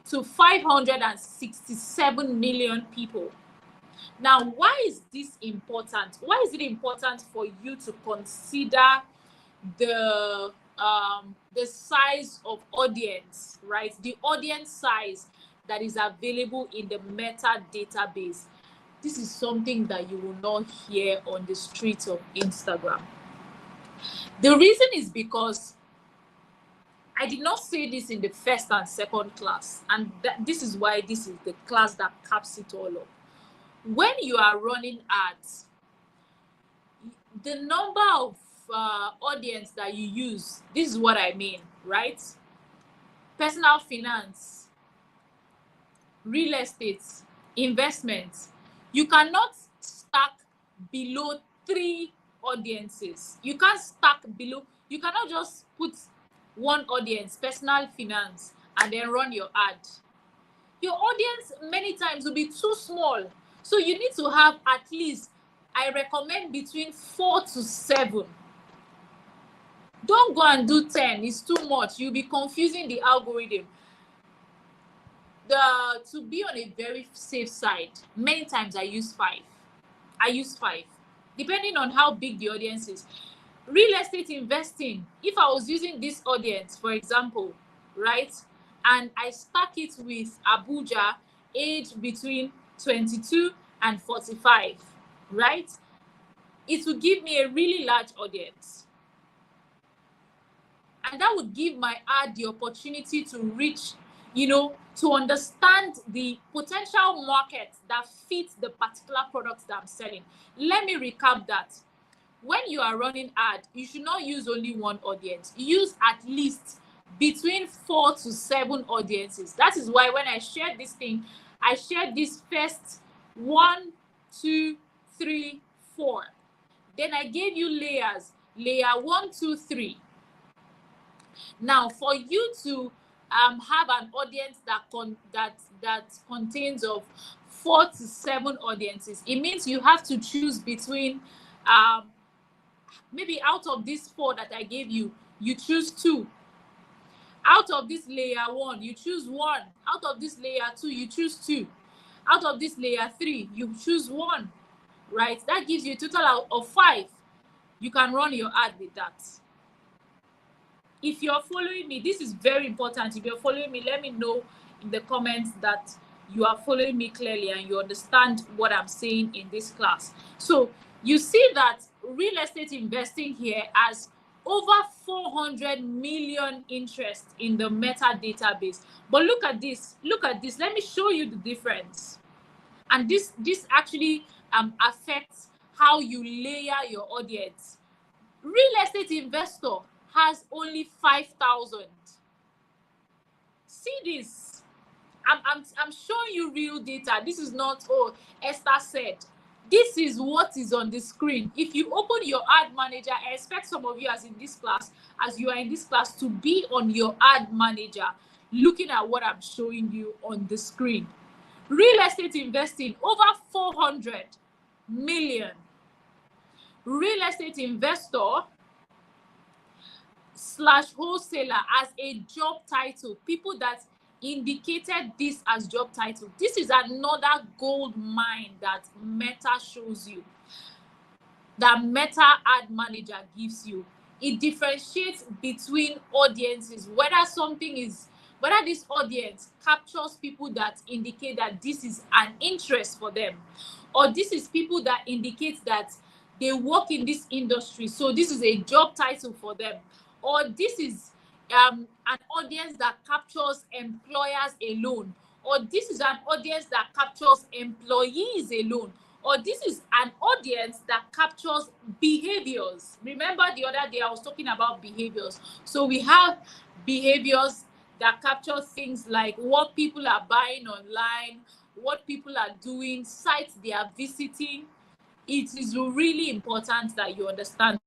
to 567 million people. Now, why is this important? Why is it important for you to consider the size of audience, right? The audience size that is available in the Meta database. This is something that you will not hear on the streets of Instagram. The reason is because I did not say this in the first and second class, and this is why this is the class that caps it all up. When you are running ads, the number of audience that you use, this is what I mean, right? Personal finance, real estate, investments, you cannot stack below 3 audiences. You can't stack below, you cannot just put one audience, personal finance, and then run your ad. Your audience many times will be too small. So you need to have at least, I recommend between 4 to 7. Don't go and do 10, it's too much. You'll be confusing the algorithm. To be on a very safe side, many times I use 5, depending on how big the audience is. Real estate investing, if I was using this audience, for example, right, and I stack it with Abuja, age between 22 and 45, right, it will give me a really large audience. And that would give my ad the opportunity to reach, to understand the potential market that fits the particular products that I'm selling. Let me recap that. When you are running ad, you should not use only one audience. Use at least between 4 to 7 audiences. That is why when I shared this thing, I shared this first 1, 2, 3, 4. Then I gave you layers, layer 1, 2, 3. Now, for you to have an audience that contains of 4 to 7 audiences, it means you have to choose between maybe out of these 4 that I gave you, you choose 2. Out of this layer 1, you choose 1. Out of this layer 2, you choose 2. Out of this layer 3, you choose 1. Right? That gives you a total of 5. You can run your ad with that. If you're following me, this is very important. If you're following me, let me know in the comments that you are following me clearly and you understand what I'm saying in this class. So you see that real estate investing here has over 400 million interest in the Meta database. But look at this. Let me show you the difference. And this actually affects how you layer your audience. Real estate investor has only 5,000. See this. I'm showing you real data. This is not, oh, Esther said. This is what is on the screen. If you open your ad manager, I expect some of you as you are in this class, to be on your ad manager looking at what I'm showing you on the screen. Real estate investing, over 400 million. Real estate investor / wholesaler as a job title, people that indicated this as job title. This is another gold mine that Meta shows you, that Meta ad manager gives you. It differentiates between audiences, whether this audience captures people that indicate that this is an interest for them, or this is people that indicate that they work in this industry, so this is a job title for them, or this is an audience that captures employers alone, or this is an audience that captures employees alone, or this is an audience that captures behaviors. Remember the other day I was talking about behaviors. So we have behaviors that capture things like what people are buying online, what people are doing, sites they are visiting. It is really important that you understand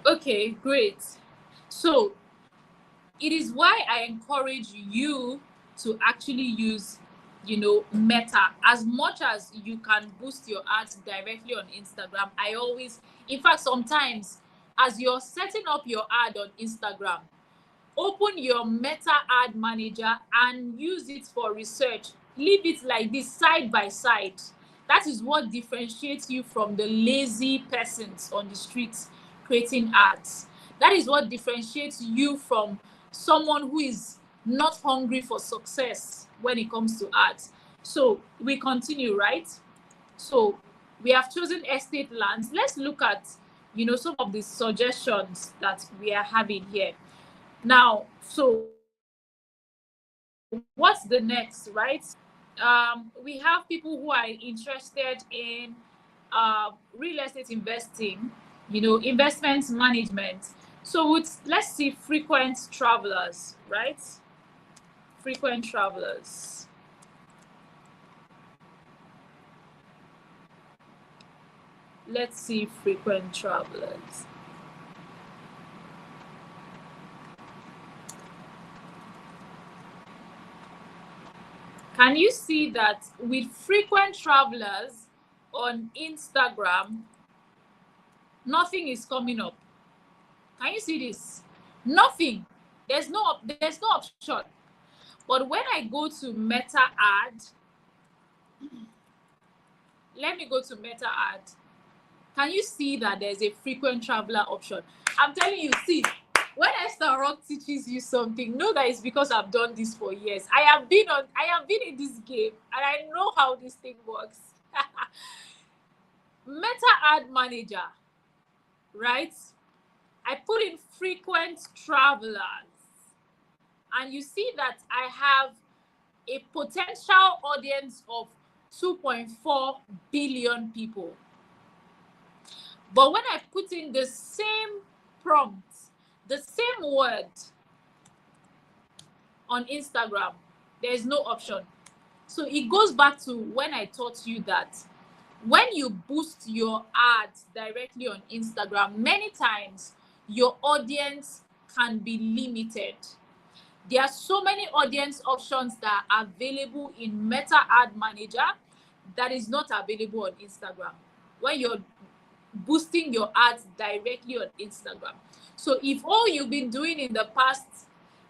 Okay, great. So it is why I encourage you to actually use, Meta as much as you can boost your ads directly on Instagram. I always, in fact, sometimes as you're setting up your ad on Instagram, open your Meta Ad Manager and use it for research. Leave it like this, side by side. That is what differentiates you from the lazy persons on the streets creating ads. That is what differentiates you from someone who is not hungry for success when it comes to ads. So we continue, right? So we have chosen estate lands. Let's look at, some of the suggestions that we are having here. Now, so what's the next, right? We have people who are interested in real estate investing, investment management. So let's see frequent travelers, right? Frequent travelers. Let's see frequent travelers. Can you see that with frequent travelers on Instagram, nothing is coming up? Can you see this? Nothing. There's no option. But when I go to Meta Ad, let me go to Meta Ad. Can you see that there's a frequent traveler option? I'm telling you, see, when Esther Rock teaches you something, know that it's because I've done this for years. I have been in this game and I know how this thing works. Meta Ad Manager, right? I put in frequent travelers, and you see that I have a potential audience of 2.4 billion people. But when I put in the same prompt, the same word on Instagram, there is no option. So it goes back to when I taught you that when you boost your ads directly on Instagram, many times your audience can be limited. There are so many audience options that are available in Meta Ad Manager that is not available on Instagram when you're boosting your ads directly on Instagram. So if all you've been doing in the past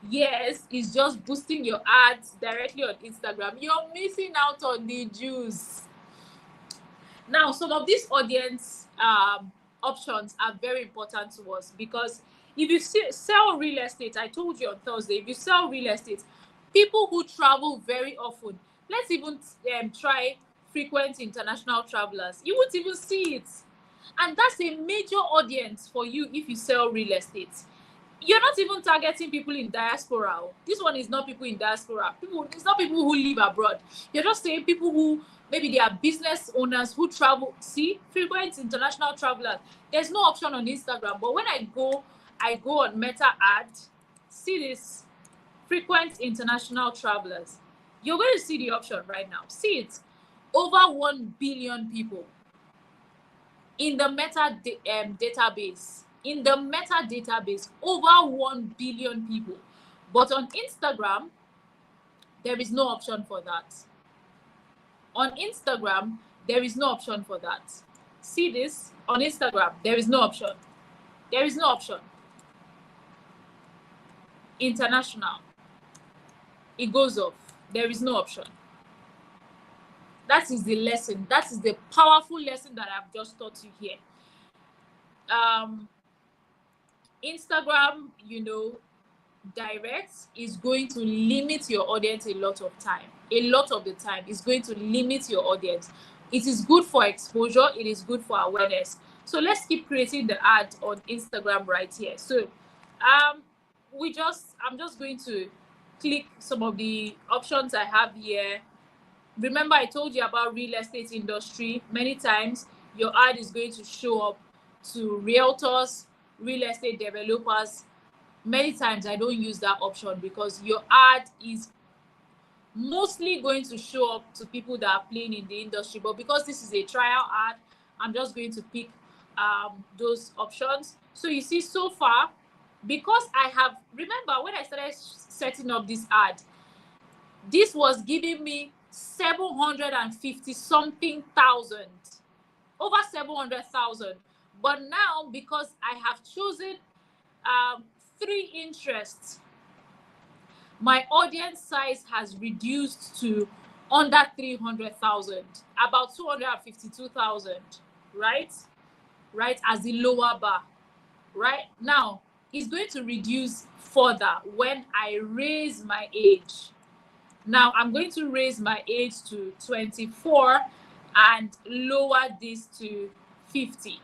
years is just boosting your ads directly on Instagram, you're missing out on the juice. Now, some of these audience options are very important to us because if you sell real estate, I told you on Thursday, if you sell real estate, people who travel very often, let's even try frequent international travelers, you won't even see it. And that's a major audience for you if you sell real estate. You're not even targeting people in diaspora. This one is not people in diaspora. It's not people who live abroad. You're just saying people who maybe they are business owners who travel. See, frequent international travelers. There's no option on Instagram. But when I go on Meta Ad. See this frequent international travelers. You're going to see the option right now. See it. Over 1 billion people in the database. In the Meta database, over 1 billion people. But on Instagram, there is no option for that. On Instagram, there is no option for that. See this? On Instagram, there is no option. There is no option. International. It goes off. There is no option. That is the lesson. That is the powerful lesson that I've just taught you here. Instagram, direct is going to limit your audience a lot of time. A lot of the time, it's going to limit your audience. It is good for exposure. It is good for awareness. So let's keep creating the ad on Instagram right here. So, I'm just going to click some of the options I have here. Remember, I told you about real estate industry. Many times, your ad is going to show up to realtors, real estate developers. Many times I don't use that option because your ad is mostly going to show up to people that are playing in the industry. But because this is a trial ad, I'm just going to pick those options. So you see, so far, because I have, remember when I started setting up this ad, this was giving me 750 something thousand, over 700,000. But now, because I have chosen um, 3 interests, my audience size has reduced to under 300,000, about 252,000, right? Right, as the lower bar. Right now, it's going to reduce further when I raise my age. Now, I'm going to raise my age to 24 and lower this to 50,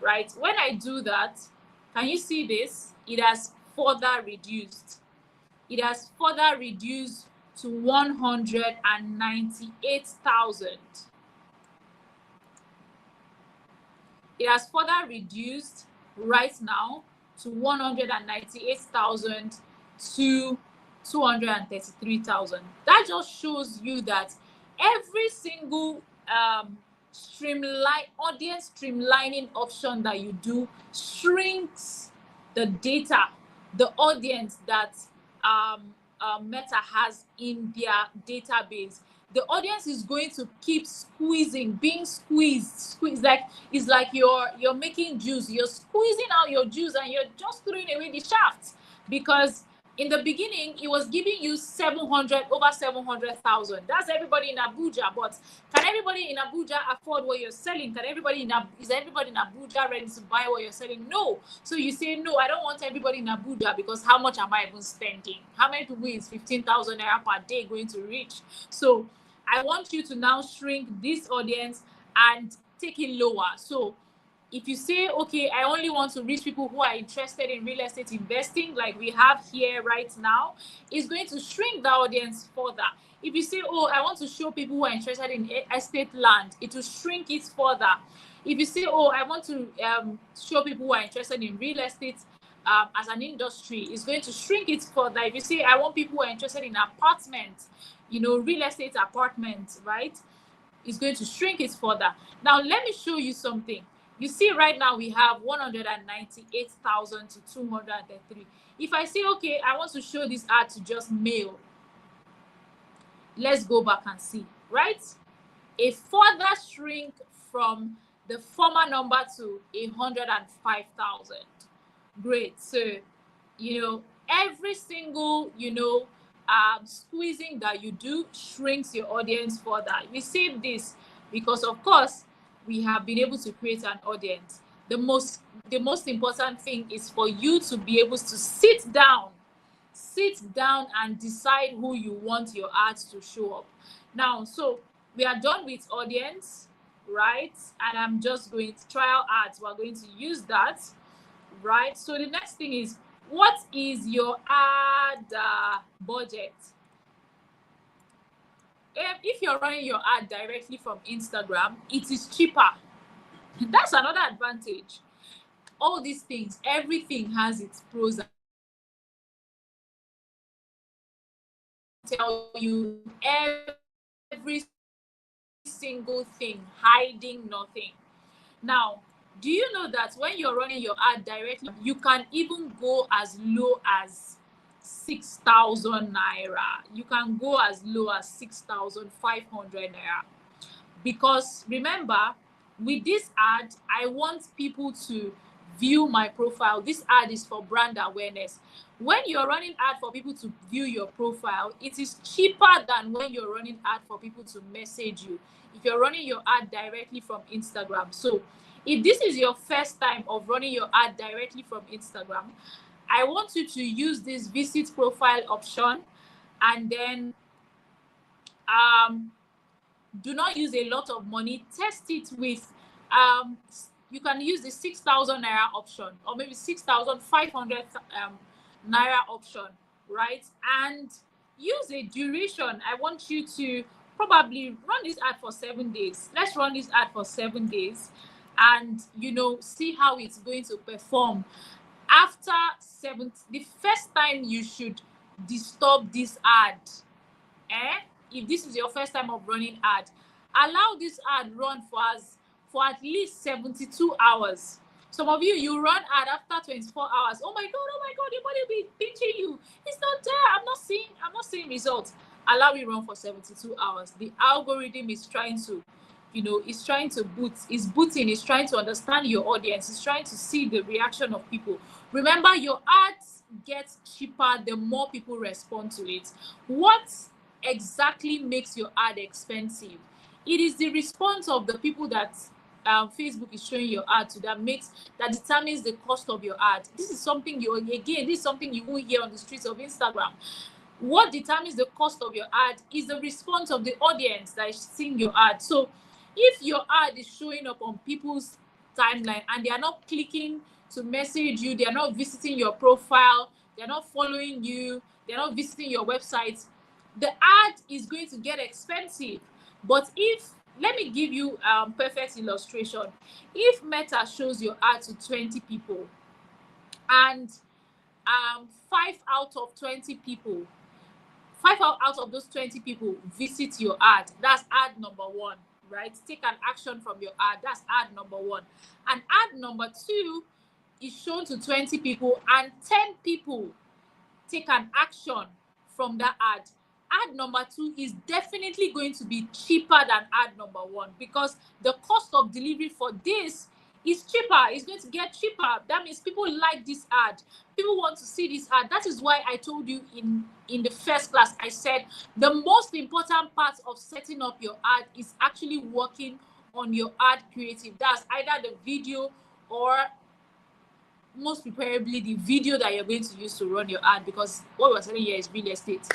right? When I do that, can you see this? It has further reduced. It has further reduced to 198,000. It has further reduced right now to 198,000 to 233,000. That just shows you that every single audience streamlining option that you do shrinks the data, the audience that Meta has in their database. The audience is going to keep squeezing, being squeezed. Like it's like you're making juice. You're squeezing out your juice and you're just throwing away the shaft, because in the beginning it was giving you 700, over 700,000. That's everybody in Abuja. But can everybody in Abuja afford what you're selling? Is everybody in Abuja ready to buy what you're selling? No. So you say, no, I don't want everybody in Abuja, because how much am I even spending? How many people is 15,000 naira per day going to reach? So I want you to now shrink this audience and take it lower. So if you say, okay, I only want to reach people who are interested in real estate investing, like we have here right now, it's going to shrink the audience further. If you say, oh, I want to show people who are interested in estate land, it will shrink it further. If you say, oh, I want to show people who are interested in real estate as an industry, it's going to shrink it further. If you say, I want people who are interested in apartments, real estate apartments, right? It's going to shrink it further. Now, let me show you something. You see, right now we have 198,000 to 203. If I say, okay, I want to show this ad to just male, let's go back and see, right? A further shrink from the former number to 105,000. Great. So, every single, squeezing that you do shrinks your audience further. We say this because, of course, we have been able to create an audience. The most important thing is for you to be able to sit down and decide who you want your ads to show up. Now, so we are done with audience, right? And I'm just going to trial ads. We're going to use that, right? So the next thing is, what is your ad budget? If you're running your ad directly from Instagram, it is cheaper. That's another advantage. All these things, everything has its pros and tell you every single thing, hiding nothing. Now, do you know that when you're running your ad directly, you can even go as low as 6,000 naira. You can go as low as 6,500 naira. Because remember, with this ad, I want people to view my profile. This ad is for brand awareness. When you're running ad for people to view your profile, it is cheaper than when you're running ad for people to message you, if you're running your ad directly from Instagram. So if this is your first time of running your ad directly from Instagram, I want you to use this visit profile option, and then do not use a lot of money. Test it with you can use the 6,000 naira option, or maybe 6,500 naira option, right? And use a duration. I want you to probably run this ad for 7 days. Let's run this ad for 7 days and see how it's going to perform. After the first time you should disturb this ad, if this is your first time of running ad, allow this ad run for at least 72 hours. Some of you, you run ad after 24 hours. Oh my God, your body will be pinching you. It's not there. I'm not seeing results. Allow it run for 72 hours. The algorithm is trying to, it's trying to it's booting, it's trying to understand your audience, it's trying to see the reaction of people. Remember, your ads get cheaper the more people respond to it. What exactly makes your ad expensive? It is the response of the people that Facebook is showing your ad to that determines the cost of your ad. This is something this is something you won't hear on the streets of Instagram. What determines the cost of your ad is the response of the audience that is seeing your ad. So if your ad is showing up on people's timeline and they are not clicking to message you, they are not visiting your profile, they're not following you, they're not visiting your website, the ad is going to get expensive. But if, let me give you perfect illustration. If Meta shows your ad to 20 people and 5 out of those 20 people visit your ad, that's ad number one, right? Take an action from your ad, that's ad number one. And ad number two is shown to 20 people and 10 people take an action from that ad. Ad number two is definitely going to be cheaper than ad number one, because the cost of delivery for this is cheaper. It's going to get cheaper. That means people like this ad. People want to see this ad. That is why I told you in the first class, I said the most important part of setting up your ad is actually working on your ad creative. That's either the video or most preferably the video that you're going to use to run your ad, because what we're selling here is real estate.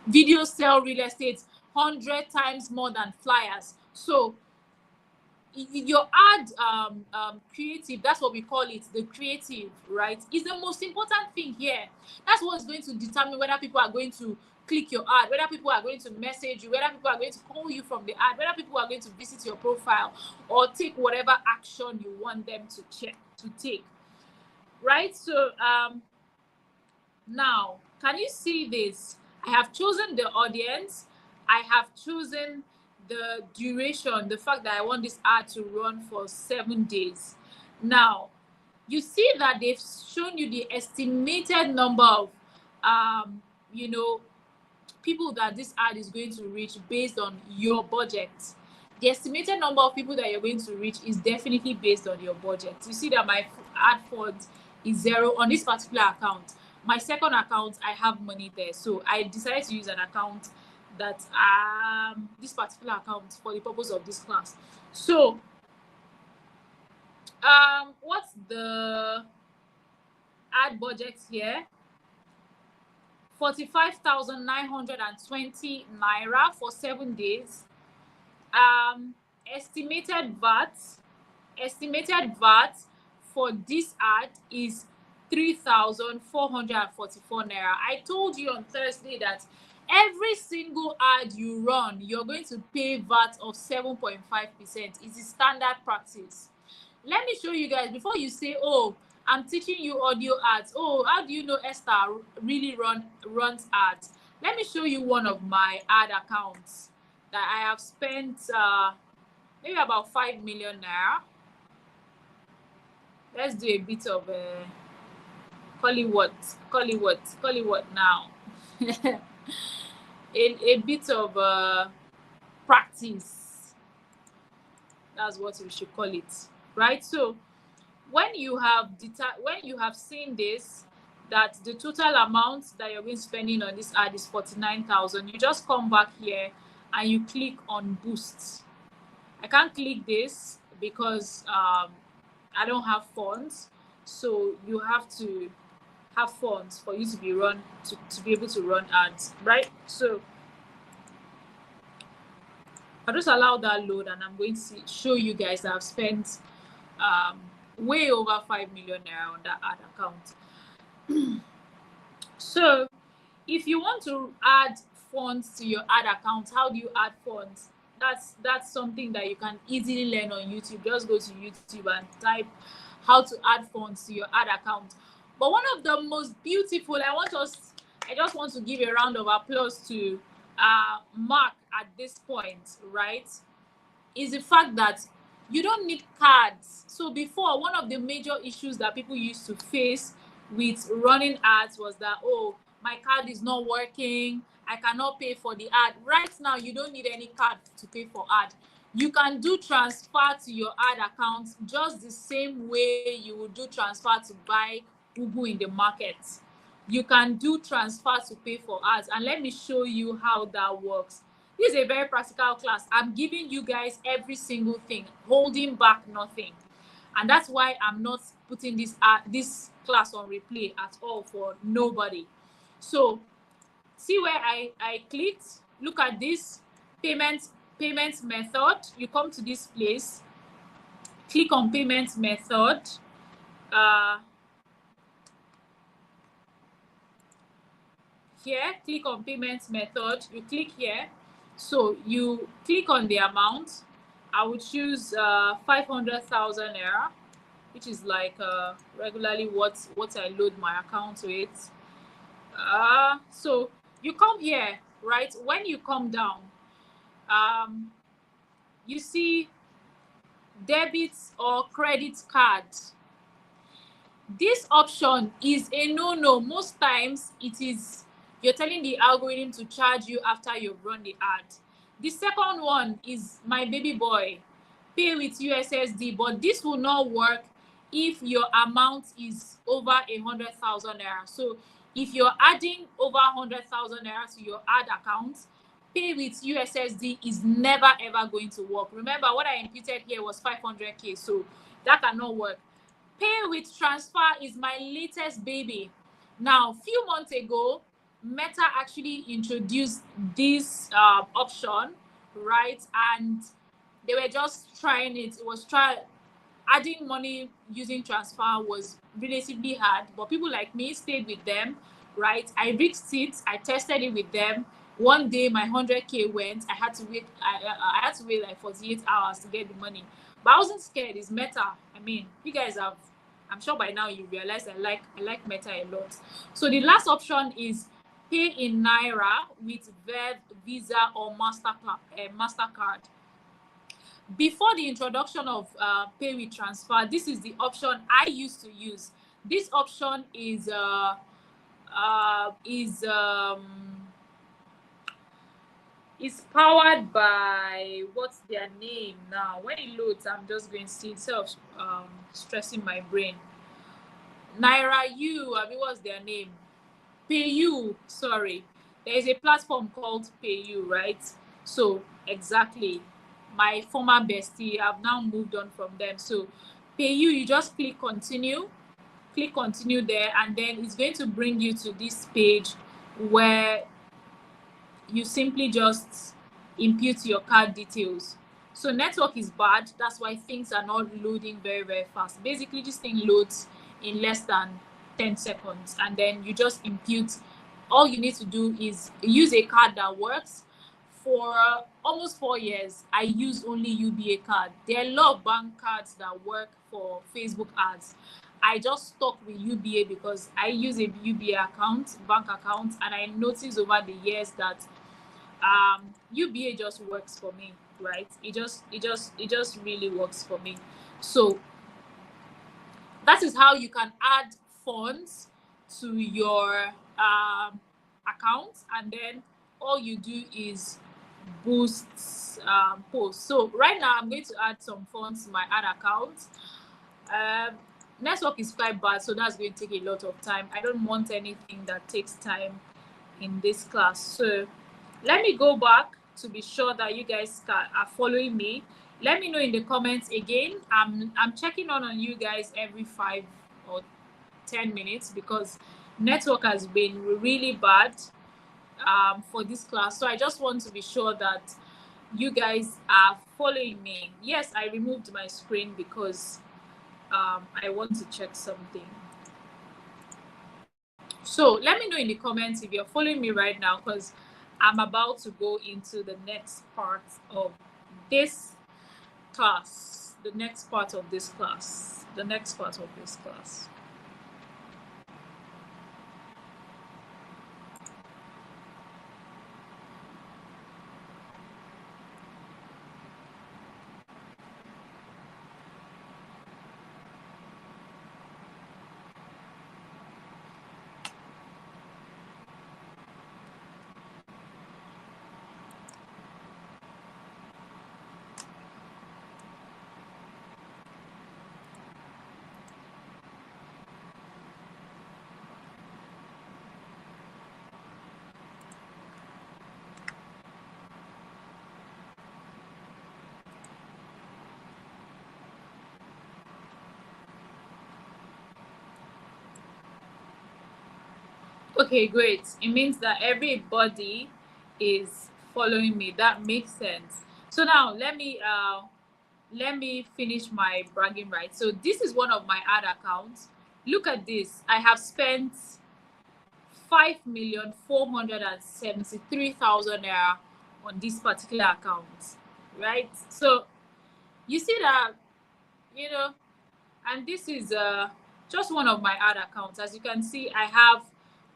Videos sell real estate 100 times more than flyers. So your ad creative, that's what we call it, the creative, right, is the most important thing here. That's what's going to determine whether people are going to click your ad, whether people are going to message you, whether people are going to call you from the ad, whether people are going to visit your profile or take whatever action you want them to take, right? So now, can you see this? I have chosen the audience. I have chosen the duration, the fact that I want this ad to run for 7 days. Now, you see that they've shown you the estimated number of, you know, people that this ad is going to reach based on your budget. The estimated number of people that you're going to reach is definitely based on your budget. You see that my ad fund is 0 on this particular account. My second account, I have money there. So I decided to use an account that this particular account for the purpose of this class. So what's the ad budget here? 45,920 naira for 7 days. Estimated VAT for this ad is 3,444 naira. I told you on Thursday that every single ad you run, you're going to pay VAT of 7.5%. It's a standard practice. Let me show you guys before you say, oh, I'm teaching you audio ads. Oh, how do you know Esther really runs ads? Let me show you one of my ad accounts that I have spent maybe about 5 million naira. Let's do a bit of call it what now. a bit of practice. That's what we should call it, right? So when you have seen this, that the total amount that you're going to spending on this ad is 49,000, you just come back here and you click on boost. I can't click this because I don't have funds, so you have to have funds for you to be able to run ads, right? So I'll just allow that load and I'm going to show you guys that I've spent way over 5 million naira on that ad account. So if you want to add funds to your ad account, how do you add funds? That's something that you can easily learn on YouTube. Just go to YouTube and type how to add funds to your ad account. But one of the most beautiful, I just want to give a round of applause to Mark at this point, right? Is the fact that You don't need cards. So before, one of the major issues that people used to face with running ads was that, oh, my card is not working, I cannot pay for the ad. Right now, you don't need any card to pay for ad. You can do transfer to your ad account just the same way you would do transfer to buy ugu in the market. You can do transfer to pay for ads, and let me show you how that works. This is a very practical class. I'm giving you guys every single thing, holding back nothing. And that's why I'm not putting this class on replay at all for nobody. So see where I clicked. Look at this payment method. You come to this place, click on payment method. Uh, Here, click on payment method. You click here. So you click on the amount. I would choose 500,000 naira, which is like regularly what I load my account with. So you come here, right? When you come down, you see debit or credit card. This option is a no-no. Most times it is, you're telling the algorithm to charge you after you've run the ad. The second one is my baby boy, pay with USSD, but this will not work if your amount is over 100,000 naira. So if you're adding over 100,000 naira to your ad account, pay with USSD is never ever going to work. Remember, what I imputed here was 500k, so that cannot work. Pay with transfer is my latest baby. Now, few months ago, Meta actually introduced this option, right? And they were just trying it. It was adding money using transfer was relatively hard, but people like me stayed with them, right? I risked it. I tested it with them. One day, my 100k went. I had to wait. I had to wait like 48 hours to get the money, but I wasn't scared. It's Meta. I mean, you guys have. I'm sure by now you realize I like Meta a lot. So the last option is pay in naira with Verve, Visa, or Mastercard. Before the introduction of pay with transfer, this is the option I used to use. This option is powered by, what's their name now? When it loads, I'm just going to see itself, stressing my brain. Naira U, I mean, what's their name? PayU, sorry. There is a platform called PayU, right? So exactly, my former bestie, I've now moved on from them. So PayU, you just click continue there, and then it's going to bring you to this page where you simply just input your card details. So network is bad, that's why things are not loading very fast. Basically, this thing loads in less than 10 seconds, and then you just input. All you need to do is use a card that works. For almost 4 years, I use only UBA card. There are a lot of bank cards that work for Facebook ads. I just stuck with UBA because I use a UBA bank account, and I noticed over the years that UBA just works for me, right? It just really works for me. So that is how you can add funds to your account, and then all you do is boost posts. So right now I'm going to add some funds to my ad account. Network is quite bad, so that's going to take a lot of time. I don't want anything that takes time in this class. So let me go back to be sure that you guys are following me. Let me know in the comments again. I'm checking on you guys every 5 or 10 minutes because network has been really bad for this class. So I just want to be sure that you guys are following me. Yes, I removed my screen because I want to check something. So let me know in the comments if you're following me right now, because I'm about to go into the next part of this class. The next part of this class. Okay, great. It means that everybody is following me. That makes sense. So now let me finish my bragging rights. So this is one of my ad accounts. Look at this. I have spent 5,473,000 naira on this particular account, right? So you see that, you know, and this is just one of my ad accounts. As you can see, I have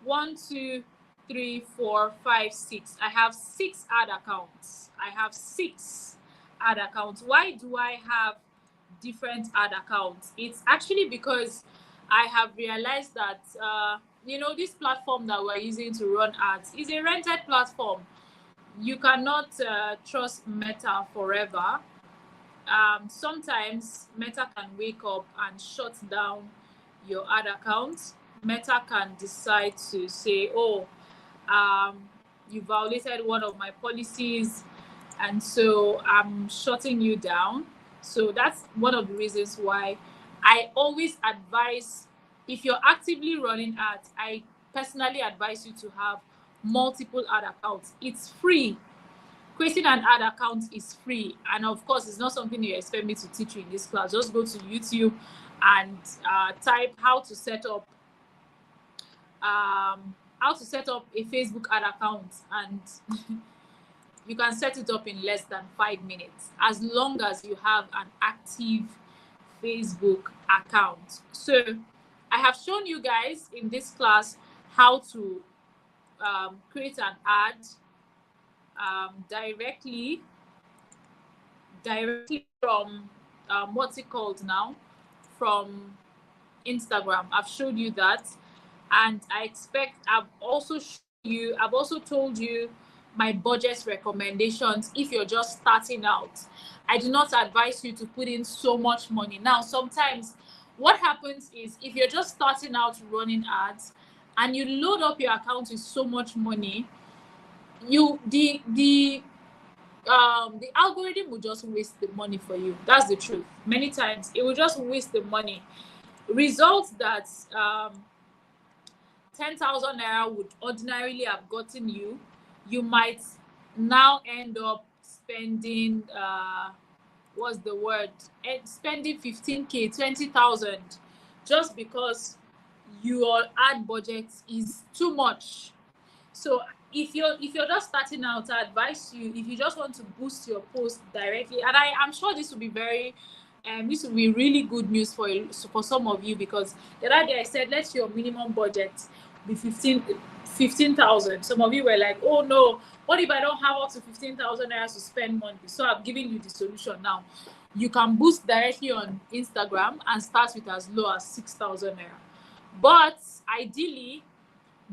1, 2, 3, 4, 5, 6. I have 6 ad accounts. I have 6 ad accounts. Why do I have different ad accounts? It's actually because I have realized that this platform that we're using to run ads is a rented platform. You cannot trust Meta forever. Sometimes Meta can wake up and shut down your ad account. Meta can decide to say, oh, you violated one of my policies, and so I'm shutting you down. So that's one of the reasons why I always advise, if you're actively running ads, I personally advise you to have multiple ad accounts. It's free. Creating an ad account is free, and of course it's not something you expect me to teach you in this class. Just go to YouTube and type how to set up a Facebook ad account, and you can set it up in less than 5 minutes, as long as you have an active Facebook account. So I have shown you guys in this class how to create an ad directly from what's it called now, from Instagram. I've showed you that, and I've also told you my budget recommendations. If you're just starting out, I do not advise you to put in so much money. Now sometimes what happens is, if you're just starting out running ads and you load up your account with so much money, you the algorithm will just waste the money for you. That's the truth. Many times it will just waste the money. Results that 10,000 naira would ordinarily have gotten you, you might now end up spending what's the word? Spending 15K, 20,000, just because your ad budget is too much. So if you're just starting out, I advise you, if you just want to boost your post directly, and I'm sure this will be really good news for you, so for some of you, because the other day I said let your minimum budget be 15,000. Some of you were like, oh no, what if I don't have up to 15,000 naira to spend monthly? So I've given you the solution now. You can boost directly on Instagram and start with as low as 6,000 naira. But ideally,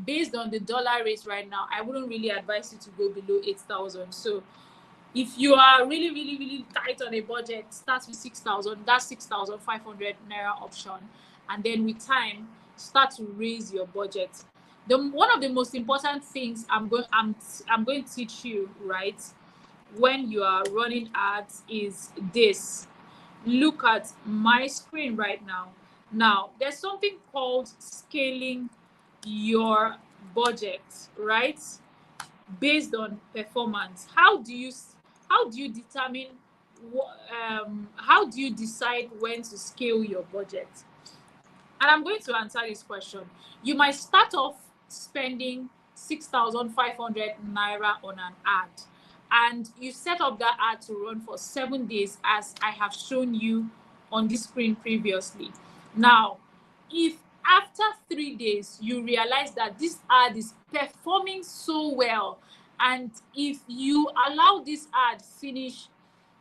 based on the dollar rate right now, I wouldn't really advise you to go below 8,000. So if you are really, really, really tight on a budget, start with 6,000. That's 6,500 naira option, and then with time, start to raise your budget. One of the most important things I'm going to teach you, right, when you are running ads is this. Look at my screen right now. Now, there's something called scaling your budget, right? Based on performance. How do you determine how do you decide when to scale your budget? And I'm going to answer this question. You might start off spending 6,500 naira on an ad, and you set up that ad to run for 7 days, as I have shown you on this screen previously. Now, if after 3 days you realize that this ad is performing so well, and if you allow this ad finish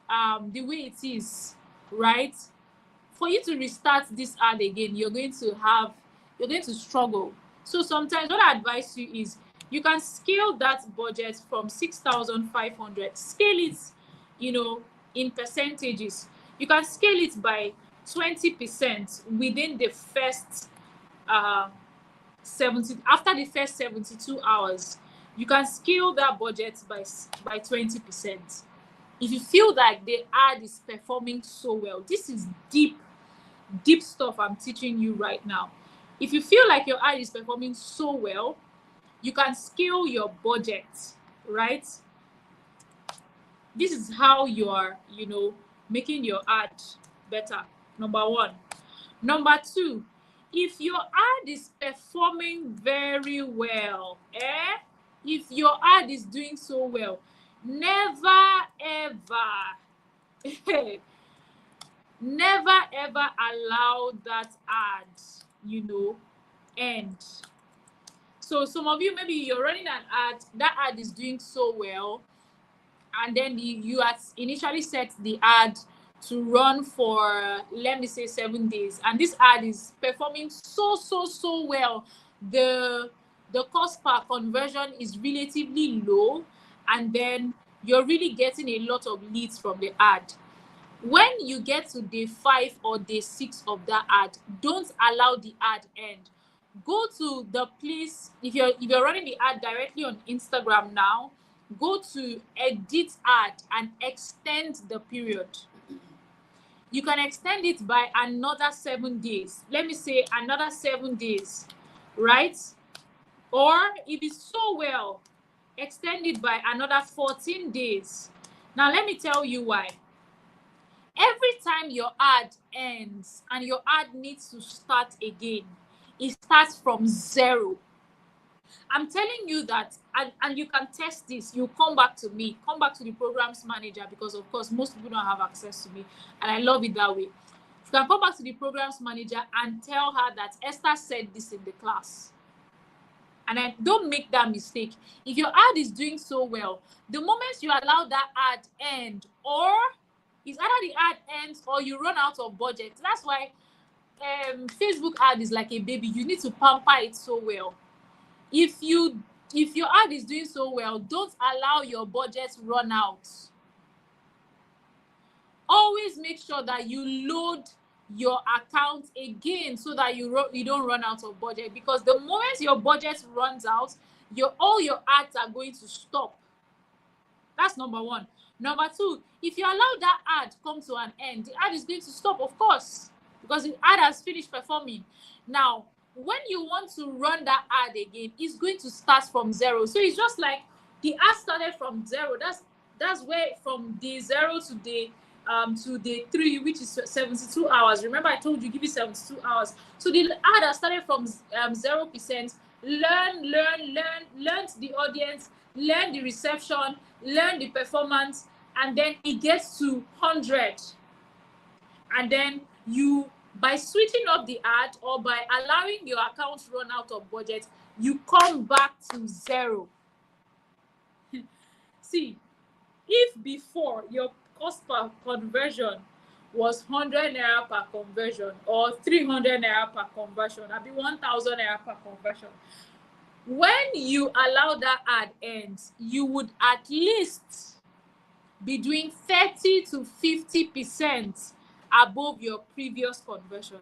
the way it is, right, for you to restart this ad again, you're going to struggle. So sometimes what I advise you is, you can scale that budget from 6,500, scale it, in percentages. You can scale it by 20% within the first 70 after the first 72 hours. You can scale that budget by 20%. If you feel like the ad is performing so well, this is deep stuff I'm teaching you right now. If you feel like your ad is performing so well, You can scale your budget, right? This is how you are, making your ad better. Number one. Number two, if your ad is performing very well, if your ad is doing so well, never ever never ever allow that ad, end. So some of you, maybe you're running an ad, that ad is doing so well, and then you had initially set the ad to run for, let me say, 7 days, and this ad is performing so well. The cost per conversion is relatively low, and then you're really getting a lot of leads from the ad. When you get to day 5 or day 6 of that ad, don't allow the ad end. Go to the place, if you're running the ad directly on Instagram now, go to edit ad and extend the period. You can extend it by another 7 days. Let me say another 7 days, right? Or if it's so well, extend it by another 14 days. Now let me tell you why. Every time your ad ends and your ad needs to start again, it starts from zero. I'm telling you that, and you can test this. You come back to me, come back to the programs manager, because of course most people don't have access to me, and I love it that way. You can come back to the programs manager and tell her that Esther said this in the class. And I don't make that mistake. If your ad is doing so well, the moment you allow that ad end, or it's either the ad ends or you run out of budget. That's why Facebook ad is like a baby. You need to pamper it so well. If your ad is doing so well, don't allow your budget run out. Always make sure that you load your account again so that you don't run out of budget, because the moment your budget runs out, all your ads are going to stop. That's number one. Number two, if you allow that ad come to an end, the ad is going to stop, of course, because the ad has finished performing. Now, when you want to run that ad again, it's going to start from zero. So it's just like the ad started from zero. That's where from day 0 to day 3, which is 72 hours. Remember, I told you give you 72 hours. So the ad has started from 0%. Learn the audience, learn the reception, learn the performance, and then it gets to 100. And then you, by switching off the ad or by allowing your account run out of budget, you come back to 0. See, if before your cost per conversion was 100 naira per conversion, or 300 naira per conversion, I be 1,000 naira per conversion, when you allow that ad end, you would at least be doing 30 to 50% above your previous conversion,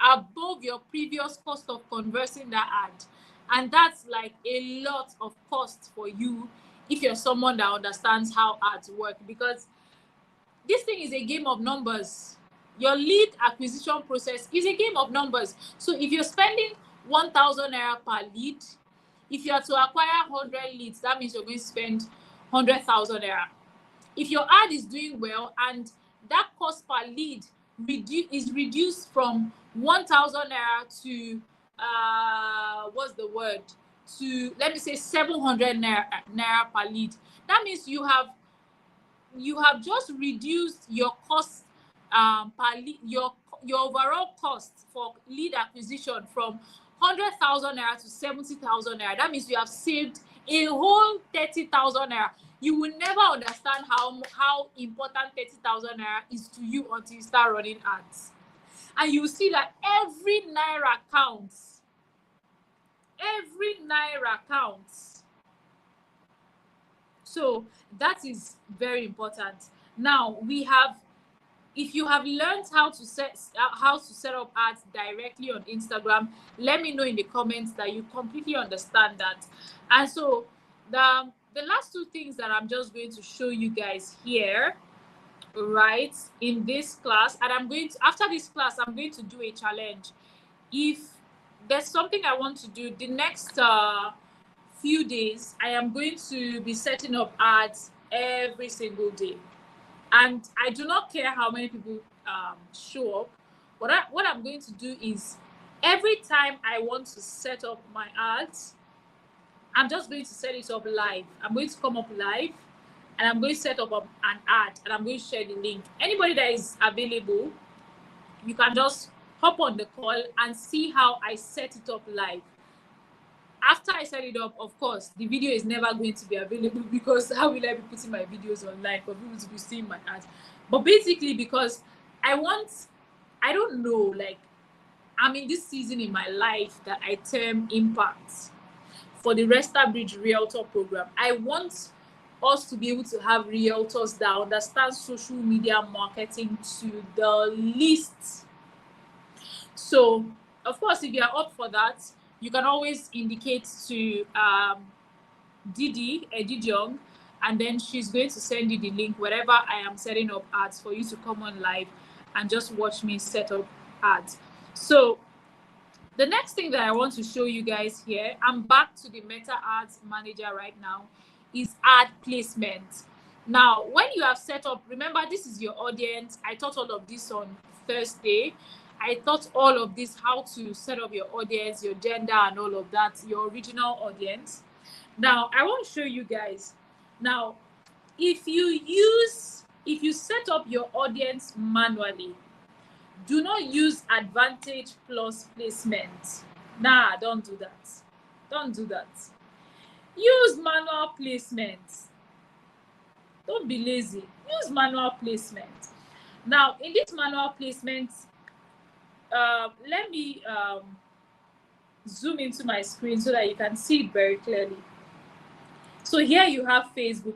above your previous cost of converting that ad. And that's like a lot of cost for you if you're someone that understands how ads work, because this thing is a game of numbers. Your lead acquisition process is a game of numbers. So if you're spending 1,000 naira per lead, if you are to acquire 100 leads, that means you're going to spend 100,000 naira. If your ad is doing well and that cost per lead is reduced from 1,000 naira to what's the word, to, let me say, 700 naira per lead, that means you have just reduced your cost per lead, your overall cost for lead acquisition from 100,000 naira to 70,000 naira. That means you have saved a whole 30,000 naira. You will never understand how important 30,000 naira is to you until you start running ads, and you will see that every naira counts. Every naira counts. So that is very important. Now if you have learned how to set up ads directly on Instagram, let me know in the comments that you completely understand that. And so the last two things that I'm just going to show you guys here, right, in this class, and after this class, I'm going to do a challenge. If there's something I want to do. The next few days, I am going to be setting up ads every single day. And I do not care how many people show up. What I'm going to do is every time I want to set up my ads, I'm just going to set it up live. I'm going to come up live and I'm going to set up an ad and I'm going to share the link. Anybody that is available, you can just hop on the call and see how I set it up live. After I set it up, of course, the video is never going to be available because how will I be putting my videos online for people to be seeing my ads? But basically, because I want, I don't know, like, I'm in this season in my life that I term impact for the Resta Bridge Realtor program. I want us to be able to have realtors that understand social media marketing to the least. So, of course, if you are up for that, you can always indicate to Didi Edijong, and then she's going to send you the link wherever I am setting up ads for you to come on live and just watch me set up ads. So the next thing that I want to show you guys here, I'm back to the Meta Ads Manager right now, is ad placement. Now, when you have set up, remember this is your audience. I taught all of this on Thursday. I taught all of this, how to set up your audience, your gender and all of that, your original audience. Now, I want to show you guys. Now, if you set up your audience manually, do not use advantage plus placement. Nah, don't do that. Don't do that. Use manual placement. Don't be lazy. Use manual placement. Now, in this manual placement, let me zoom into my screen so that you can see it very clearly. So here you have Facebook.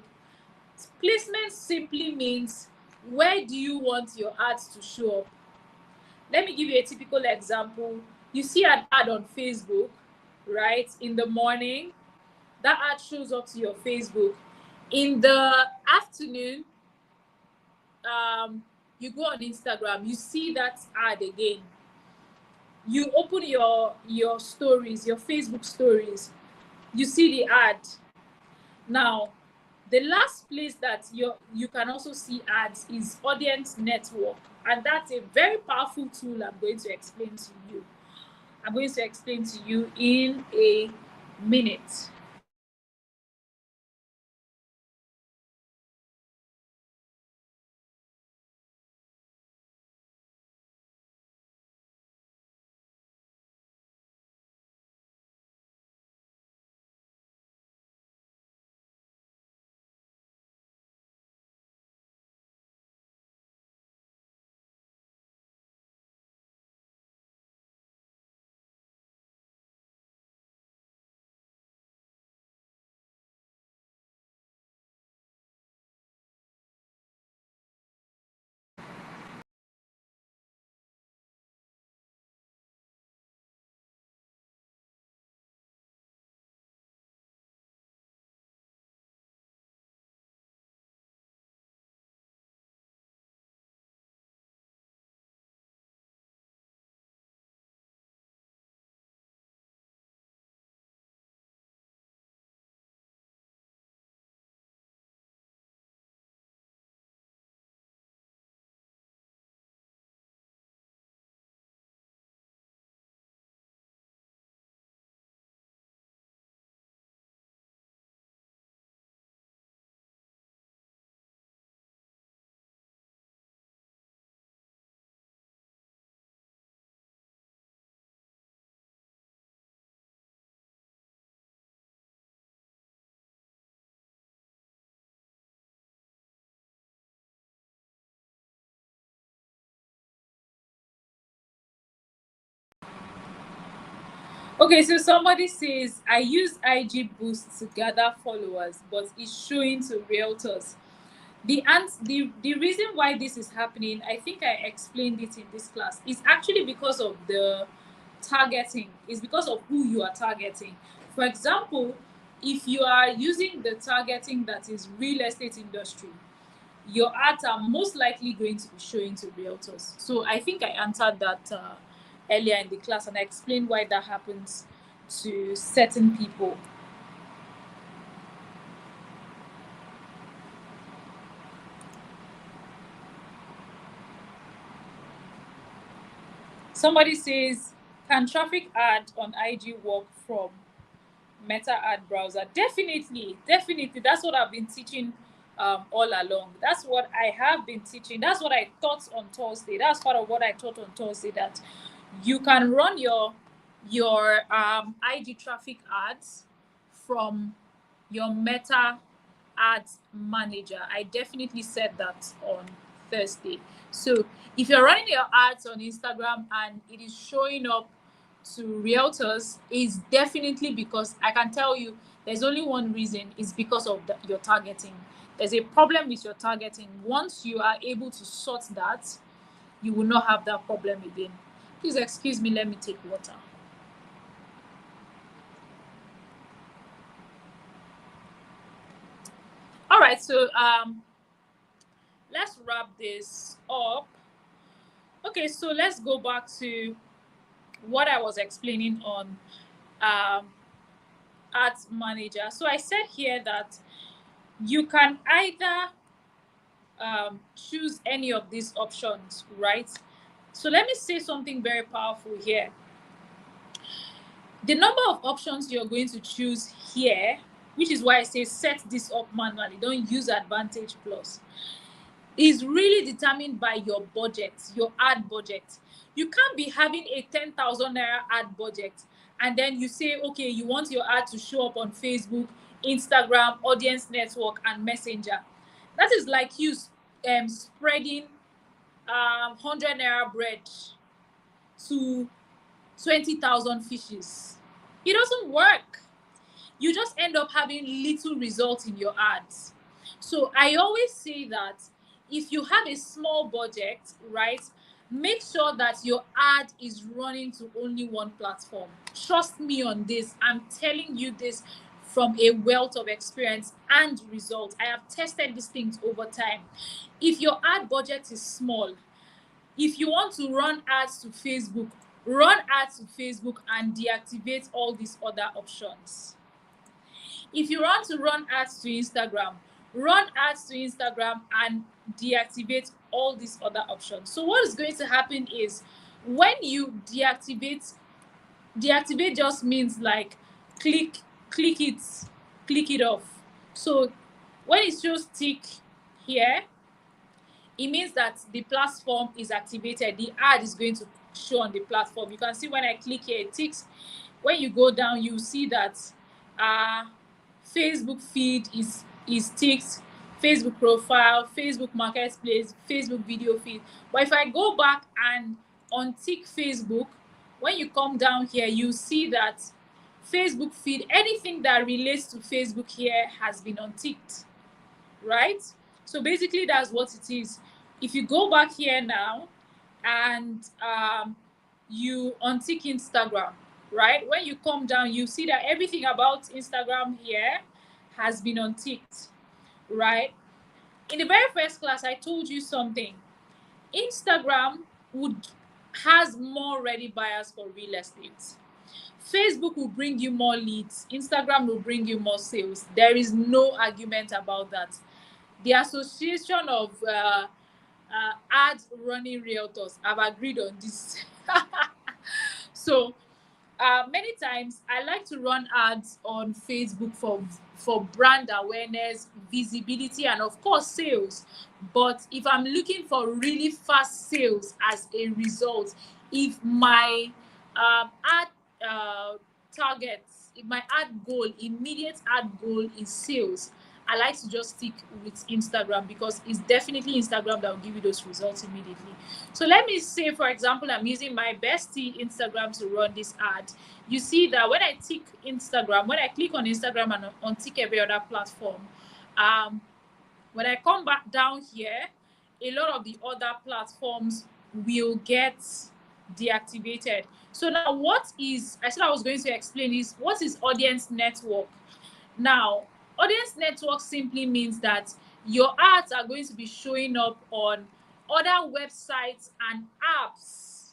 Placement simply means where do you want your ads to show up. Let me give you a typical example. You see an ad on Facebook, right? In the morning, that ad shows up to your Facebook. In the afternoon, you go on Instagram, you see that ad again. You open your stories, your Facebook stories, you see the ad. Now, the last place that you can also see ads is audience network, and that's a very powerful tool I'm going to explain to you. I'm going to explain to you in a minute. Okay, so somebody says I use IG Boost to gather followers, but it's showing to realtors. The reason why this is happening, I think I explained it in this class, is actually because of the targeting. It's because of who you are targeting. For example, if you are using the targeting that is real estate industry, your ads are most likely going to be showing to realtors. So I think I answered that earlier in the class, and I explained why that happens to certain people. Somebody says, can traffic ad on IG work from Meta ad browser? Definitely, definitely. That's what I've been teaching all along. That's what I have been teaching. That's what I taught on Thursday. That's part of what I taught on Thursday, that you can run your IG traffic ads from your Meta ads manager. I definitely said that on Thursday. So if you're running your ads on Instagram and it is showing up to realtors, is definitely because, I can tell you, there's only one reason. Is because of your targeting. There's a problem with your targeting. Once you are able to sort that, you will not have that problem again. Please excuse me, let me take water. All right, so let's wrap this up. Okay, so let's go back to what I was explaining on um, ads manager. So I said here that you can either choose any of these options, right? So let me say something very powerful here. The number of options you're going to choose here, which is why I say set this up manually, don't use Advantage Plus, is really determined by your budget, your ad budget. You can't be having a 10,000 naira ad budget and then you say, okay, you want your ad to show up on Facebook, Instagram, Audience Network, and Messenger. That is like you spreading 100 naira bread to 20,000 fishes. It doesn't work. You just end up having little results in your ads. So I always say that if you have a small budget, right, make sure that your ad is running to only one platform. Trust me on this. I'm telling you this from a wealth of experience and results. I have tested these things over time. If your ad budget is small, if you want to run ads to Facebook, run ads to Facebook and deactivate all these other options. If you want to run ads to Instagram, run ads to Instagram and deactivate all these other options. So what is going to happen is, when you deactivate just means like click click it click it off. So when it shows tick here, it means that the platform is activated. The ad is going to show on the platform. You can see when I click here, it ticks. When you go down, you see that uh, Facebook feed is ticked, Facebook profile, Facebook marketplace, Facebook video feed. But if I go back and untick Facebook, when you come down here, you see that Facebook feed, anything that relates to Facebook here has been unticked, right? So basically, that's what it is. If you go back here now and you untick Instagram, right? When you come down, you see that everything about Instagram here has been unticked, right? In the very first class, I told you something. Instagram would has more ready buyers for real estate. Facebook will bring you more leads. Instagram will bring you more sales. There is no argument about that. The Association of Ad Running Realtors have agreed on this. So many times I like to run ads on Facebook for brand awareness, visibility, and of course sales. But if I'm looking for really fast sales as a result, if my ad targets, if my ad goal, immediate ad goal is sales, I like to just stick with Instagram, because it's definitely Instagram that will give you those results immediately. So let me say, for example, I'm using my bestie Instagram to run this ad. You see that when I tick Instagram, when I click on Instagram and untick every other platform, when I come back down here, a lot of the other platforms will get deactivated. So now, what is, I said I was going to explain, is what is audience network. Now, audience network simply means that your ads are going to be showing up on other websites and apps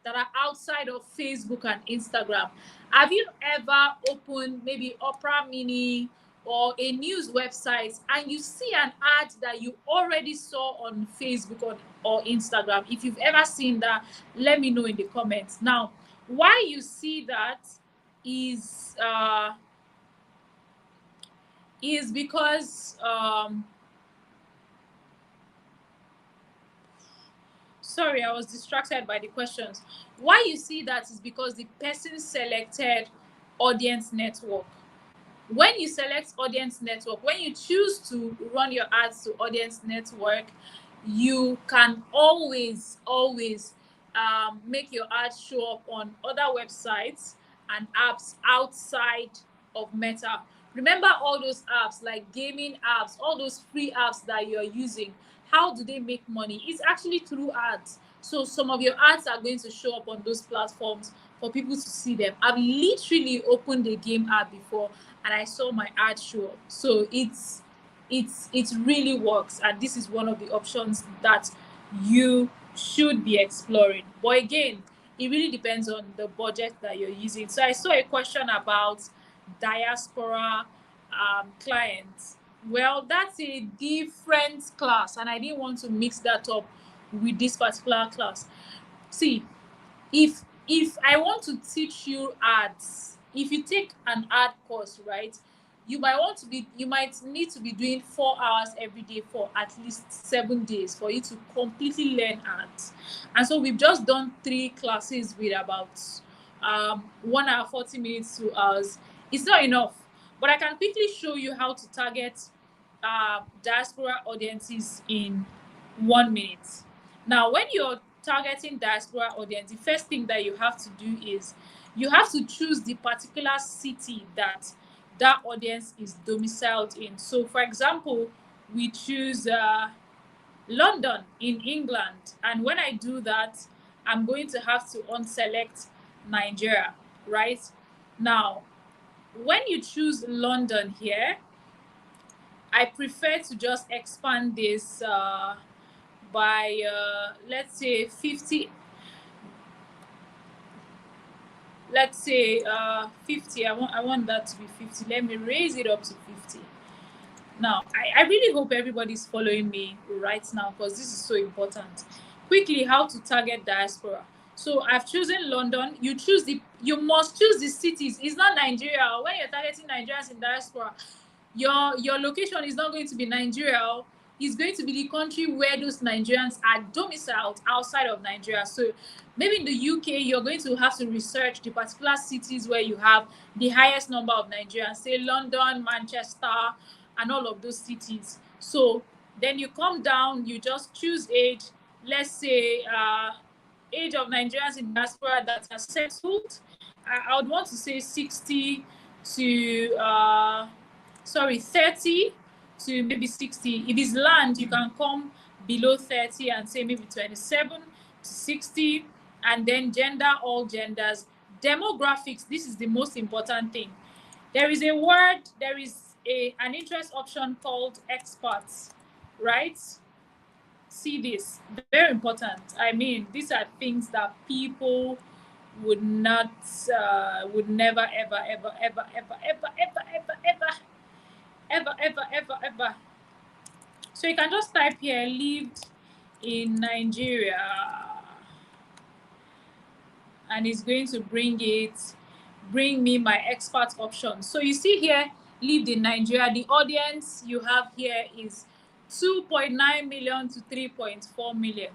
that are outside of Facebook and Instagram. Have you ever opened maybe Opera Mini or a news website and you see an ad that you already saw on Facebook or Instagram? If you've ever seen that, let me know in the comments. Now, why you see that is because sorry, I was distracted by the questions. Why you see that is because the person selected audience network. When you select audience network, when you choose to run your ads to audience network, you can always make your ads show up on other websites and apps outside of Meta. Remember all those apps like gaming apps, all those free apps that you're using, how do they make money? It's actually through ads. So some of your ads are going to show up on those platforms for people to see them. I've literally opened a game app before and I saw my ad show up. So it really works, and this is one of the options that you should be exploring. But again, it really depends on the budget that you're using. So I saw a question about diaspora clients. Well, that's a different class, and I didn't want to mix that up with this particular class. See, if I want to teach you ads, if you take an ad course, right, you might need to be doing 4 hours every day for at least 7 days for you to completely learn ads. And so we've just done 3 classes with about 1 hour 40 minutes, 2 hours. It's not enough, but I can quickly show you how to target diaspora audiences in 1 minute. Now, when you're targeting diaspora audience, the first thing that you have to do is you have to choose the particular city that that audience is domiciled in. So, for example, we choose London in England, and when I do that, I'm going to have to unselect Nigeria, right? Now, when you choose London here, I prefer to just expand this by let's say 50. Let's say 50. I want that to be 50. Let me raise it up to 50. Now, I really hope everybody's following me right now because this is so important. Quickly, how to target diaspora. So I've chosen London. You must choose the cities. It's not Nigeria. When you're targeting Nigerians in diaspora, your location is not going to be Nigeria. It's going to be the country where those Nigerians are domiciled outside of Nigeria. So maybe in the UK, you're going to have to research the particular cities where you have the highest number of Nigerians, say London, Manchester, and all of those cities. So then you come down, you just choose age. Let's say age of Nigerians in diaspora that are settled. I would want to say 60 to 30 to maybe 60. If it's land, you can come below 30 and say maybe 27 to 60. And then gender, all genders. Demographics, this is the most important thing. There is an interest option called experts, right? See this, very important. I mean, these are things that people would not would never ever. So you can just type here lived in Nigeria, and it's going to bring me my expert option. So you see here, lived in Nigeria. The audience you have here is 2.9 million to 3.4 million.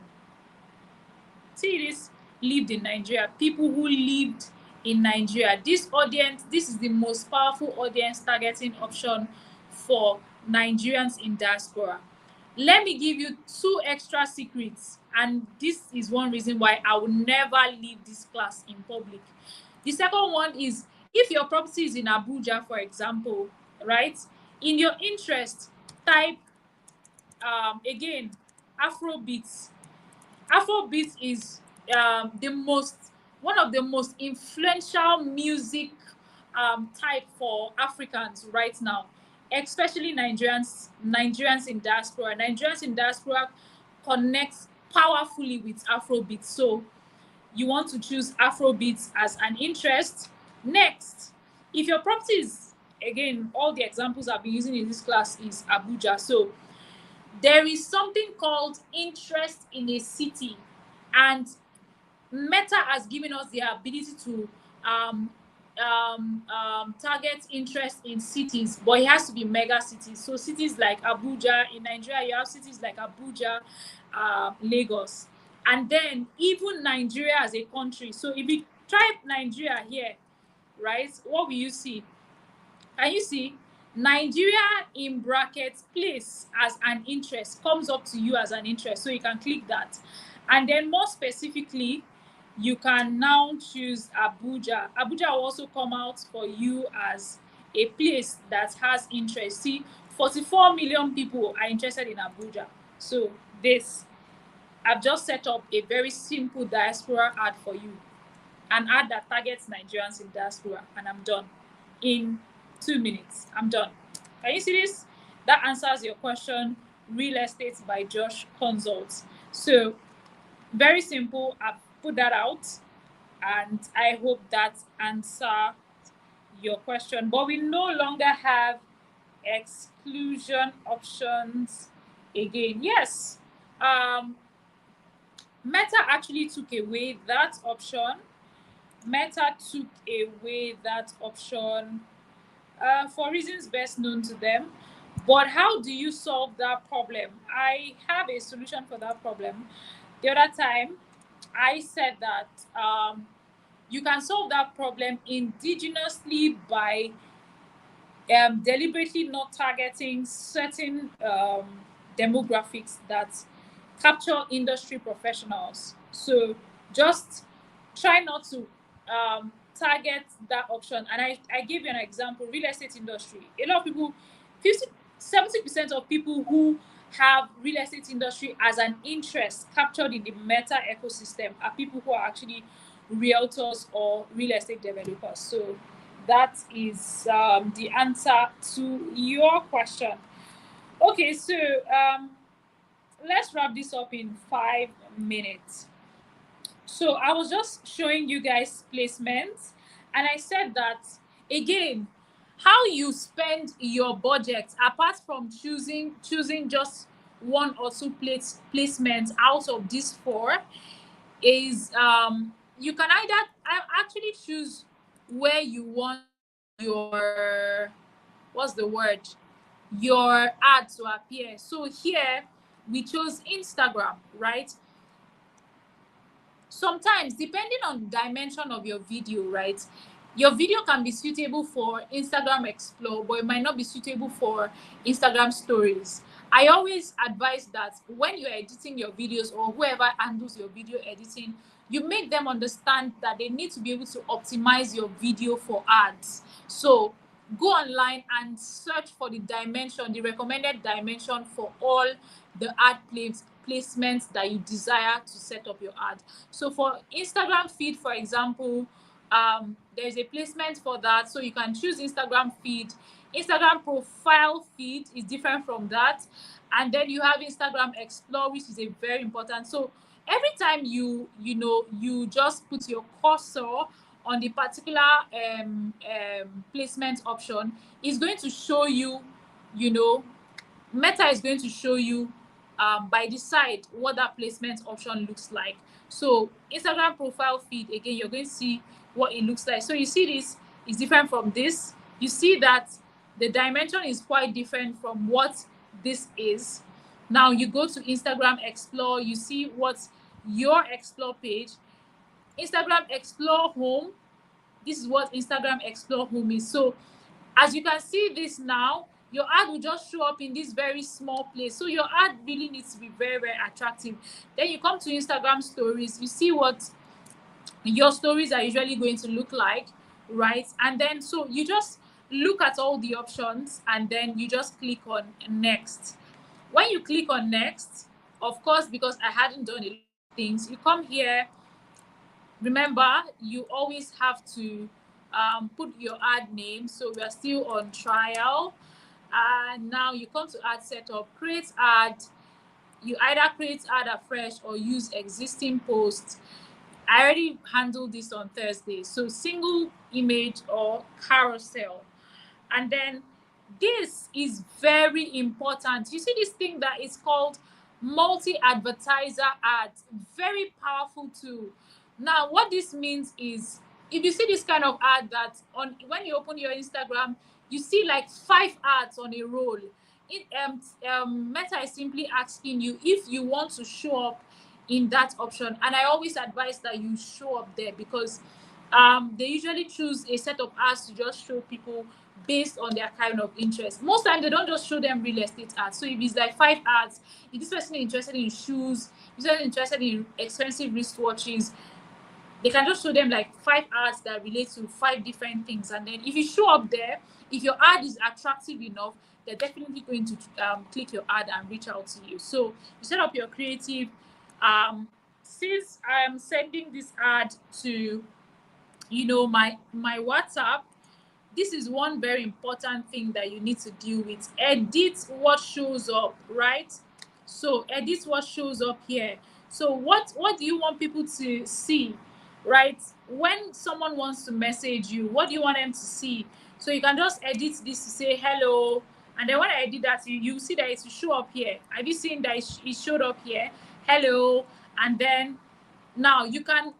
See this, lived in Nigeria, people who lived in Nigeria. This audience, this is the most powerful audience targeting option for Nigerians in diaspora. Let me give you 2 extra secrets, and this is one reason why I will never leave this class in public. The second one is, if your property is in Abuja, for example, right, in your interest, type again Afrobeats. Afrobeat is one of the most influential music type for Africans right now, especially Nigerians in diaspora. Nigerians in diaspora connect powerfully with Afrobeat. So you want to choose Afrobeats as an interest. Next, if your property is, again, all the examples I've been using in this class is Abuja. So there is something called interest in a city, and Meta has given us the ability to um, target interest in cities, but it has to be mega cities. So cities like Abuja in Nigeria, you have cities like Abuja, Lagos, and then even Nigeria as a country. So if you type Nigeria here, right, what will you see? Can you see? Nigeria in brackets place as an interest comes up to you as an interest. So you can click that. And then more specifically, you can now choose Abuja. Abuja will also come out for you as a place that has interest. See, 44 million people are interested in Abuja. So this, I've just set up a very simple diaspora ad for you, an ad that targets Nigerians in diaspora, and I'm done. In 2 minutes, I'm done. Can you see this? That answers your question. Real Estate by Josh Consult. So, very simple. I've put that out, and I hope that answer your question. But we no longer have exclusion options again. Yes, um, Meta actually took away that option. Meta took away that option for reasons best known to them. But how do you solve that problem? I have a solution for that problem. The other time, I said that you can solve that problem indigenously by deliberately not targeting certain demographics that capture industry professionals. So just try not to target that option. And I gave you an example, real estate industry. A lot of people, 50, 70% of people who have real estate industry as an interest captured in the Meta ecosystem are people who are actually realtors or real estate developers. So that is the answer to your question. Okay, so let's wrap this up in 5 minutes. So I was just showing you guys placements, and I said that again, how you spend your budget, apart from choosing just one or two placements out of these four, is you can either actually choose where you want your, what's the word, your ad to appear. So here we chose Instagram, right? Sometimes depending on dimension of your video, right, your video can be suitable for Instagram Explore, but it might not be suitable for Instagram Stories. I always advise that when you're editing your videos, or whoever handles your video editing, you make them understand that they need to be able to optimize your video for ads. So go online and search for the dimension, the recommended dimension for all the ad placements that you desire to set up your ad. So for Instagram feed, for example, there's a placement for that. So you can choose Instagram feed. Instagram profile feed is different from that. And then you have Instagram Explore, which is a very important. So every time you just put your cursor on the particular placement option, it's going to show you, you know, Meta is going to show you by the side what that placement option looks like. So Instagram profile feed, again, you're going to see what it looks like. So you see this is different from this. You see that the dimension is quite different from what this is. Now you go to Instagram Explore, you see what's your Explore page. Instagram Explore Home, this is what Instagram Explore Home is. So as you can see this now, your ad will just show up in this very small place. So your ad really needs to be very, very attractive. Then you come to Instagram Stories, you see what your stories are usually going to look like, right? And then so you just look at all the options, and then you just click on next. When you click on next, of course, because I hadn't done a lot of things, you come here. Remember, you always have to put your ad name. So we are still on trial, and now you come to ad setup, create ad. You either create ad afresh or use existing posts. I already handled this on Thursday. So single image or carousel. And then this is very important. You see this thing that is called multi-advertiser ads, very powerful tool. Now what this means is, if you see this kind of ad that on when you open your Instagram, you see like 5 ads on a roll. Meta is simply asking you if you want to show up in that option, and I always advise that you show up there, because they usually choose a set of ads to just show people based on their kind of interest. Most times they don't just show them real estate ads. So if it's like 5 ads, if this person is interested in shoes, if this person is interested in expensive wristwatches, they can just show them like 5 ads that relate to 5 different things. And then if you show up there, if your ad is attractive enough, they're definitely going to click your ad and reach out to you. So you set up your creative. Since I am sending this ad to my WhatsApp, this is one very important thing that you need to deal with. Edit what shows up, right? So edit what shows up here. So what do you want people to see, right? When someone wants to message you, what do you want them to see? So you can just edit this to say hello, and then when I edit that, you see that it will show up here. Have you seen that it showed up here? Hello. And then now you can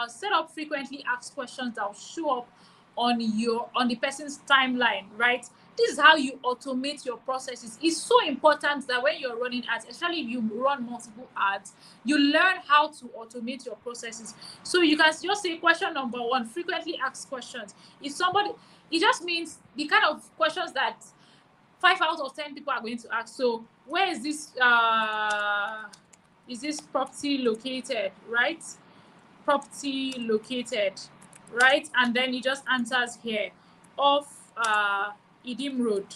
set up frequently asked questions that will show up on the person's timeline, right? This is how you automate your processes. It's so important that when you're running ads, especially if you run multiple ads, you learn how to automate your processes. So you can just say question number one, frequently asked questions. If somebody, it just means the kind of questions that 5 out of 10 people are going to ask. So where is this property located, right? Property located, right? And then he just answers here, off Idim Road,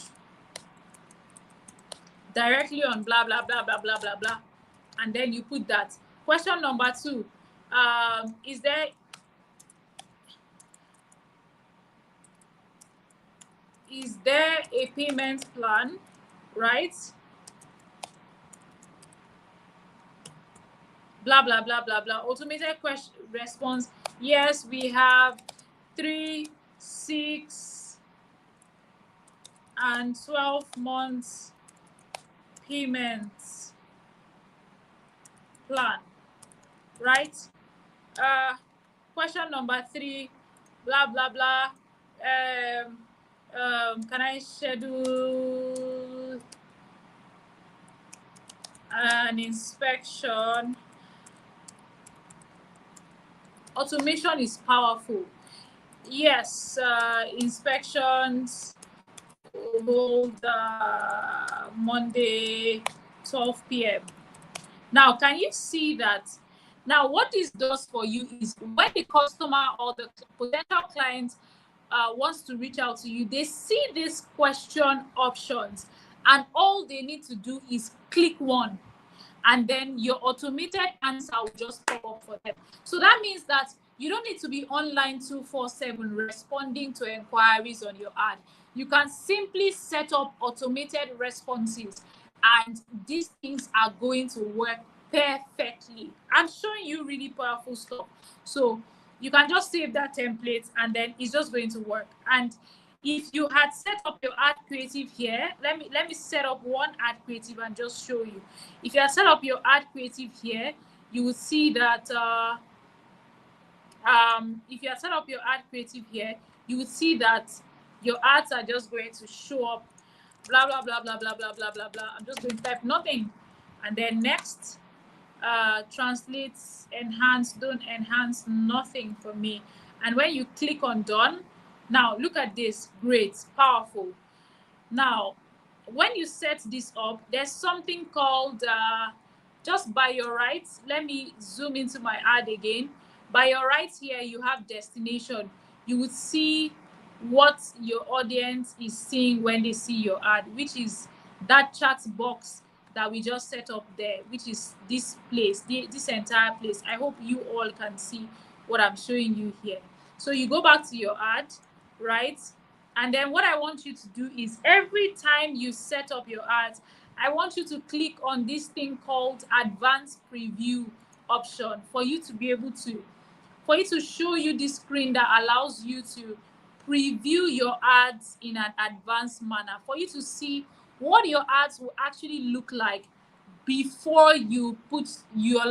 directly on blah blah blah blah blah blah blah. And then you put that. Question number two, is there a payment plan, right? Blah blah blah blah blah. Automated question response, yes, we have 3, 6 and 12 months payments plan, right? uh Question number three, blah blah blah. Can I schedule an inspection? Automation is powerful. Yes, inspections hold Monday 12 p.m. Now, can you see that? Now, what this does for you is when the customer or the potential client wants to reach out to you, they see these question options, and all they need to do is click one, and then your automated answer will just pop up for them. So that means that you don't need to be online 247 responding to inquiries on your ad. You can simply set up automated responses, and these things are going to work perfectly. I'm showing you really powerful stuff. So you can just save that template, and then it's just going to work. And if you had set up your ad creative here, let me set up one ad creative and just show you. If you had set up your ad creative here, you will see that if you had set up your ad creative here, you would see that your ads are just going to show up, blah blah blah blah blah blah blah blah blah. I'm just going to type nothing, and then next. Translate, enhance, don't enhance, nothing for me. And when you click on done, now look at this, great, powerful. Now when you set this up, there's something called just by your rights. Let me zoom into my ad again. By your rights here, you have destination. You would see what your audience is seeing when they see your ad, which is that chat box that we just set up there, which is this place, this entire place. I hope you all can see what I'm showing you here. So you go back to your ad, right? And then what I want you to do is every time you set up your ads, I want you to click on this thing called advanced preview option for you to be able to, for it to show you this screen that allows you to preview your ads in an advanced manner, for you to see what your ads will actually look like before you put your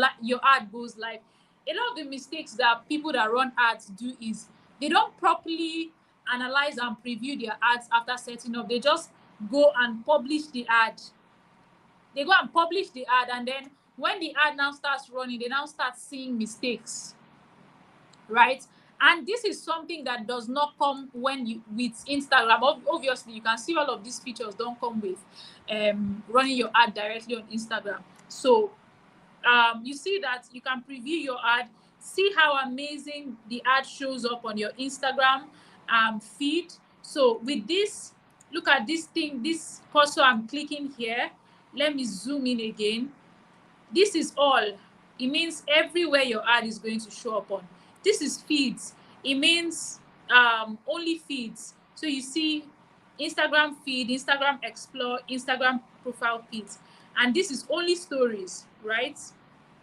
ad goes live. A lot of the mistakes that people that run ads do is they don't properly analyze and preview their ads after setting up. They just go and publish the ad. They go and publish the ad, and then when the ad now starts running, they now start seeing mistakes, right? And this is something that does not come when you with Instagram. Obviously, you can see all of these features don't come with running your ad directly on Instagram. So you see that you can preview your ad, see how amazing the ad shows up on your Instagram feed. So with this, look at this thing, this cursor I'm clicking here. Let me zoom in again. This is all. It means everywhere your ad is going to show up on. This is feeds. It means only feeds. So you see Instagram feed, Instagram explore, Instagram profile feeds. And this is only stories, right?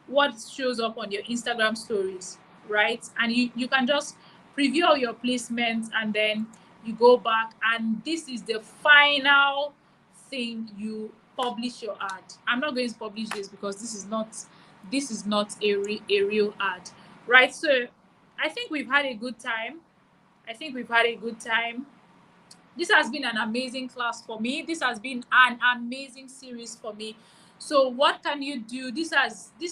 What shows up on your Instagram stories, right? And you can just preview all your placements, and then you go back, and this is the final thing. You publish your ad. I'm not going to publish this because this is not a real ad, right? So I think we've had a good time. I think we've had a good time. This has been an amazing class for me. This has been an amazing series for me. So what can you do? This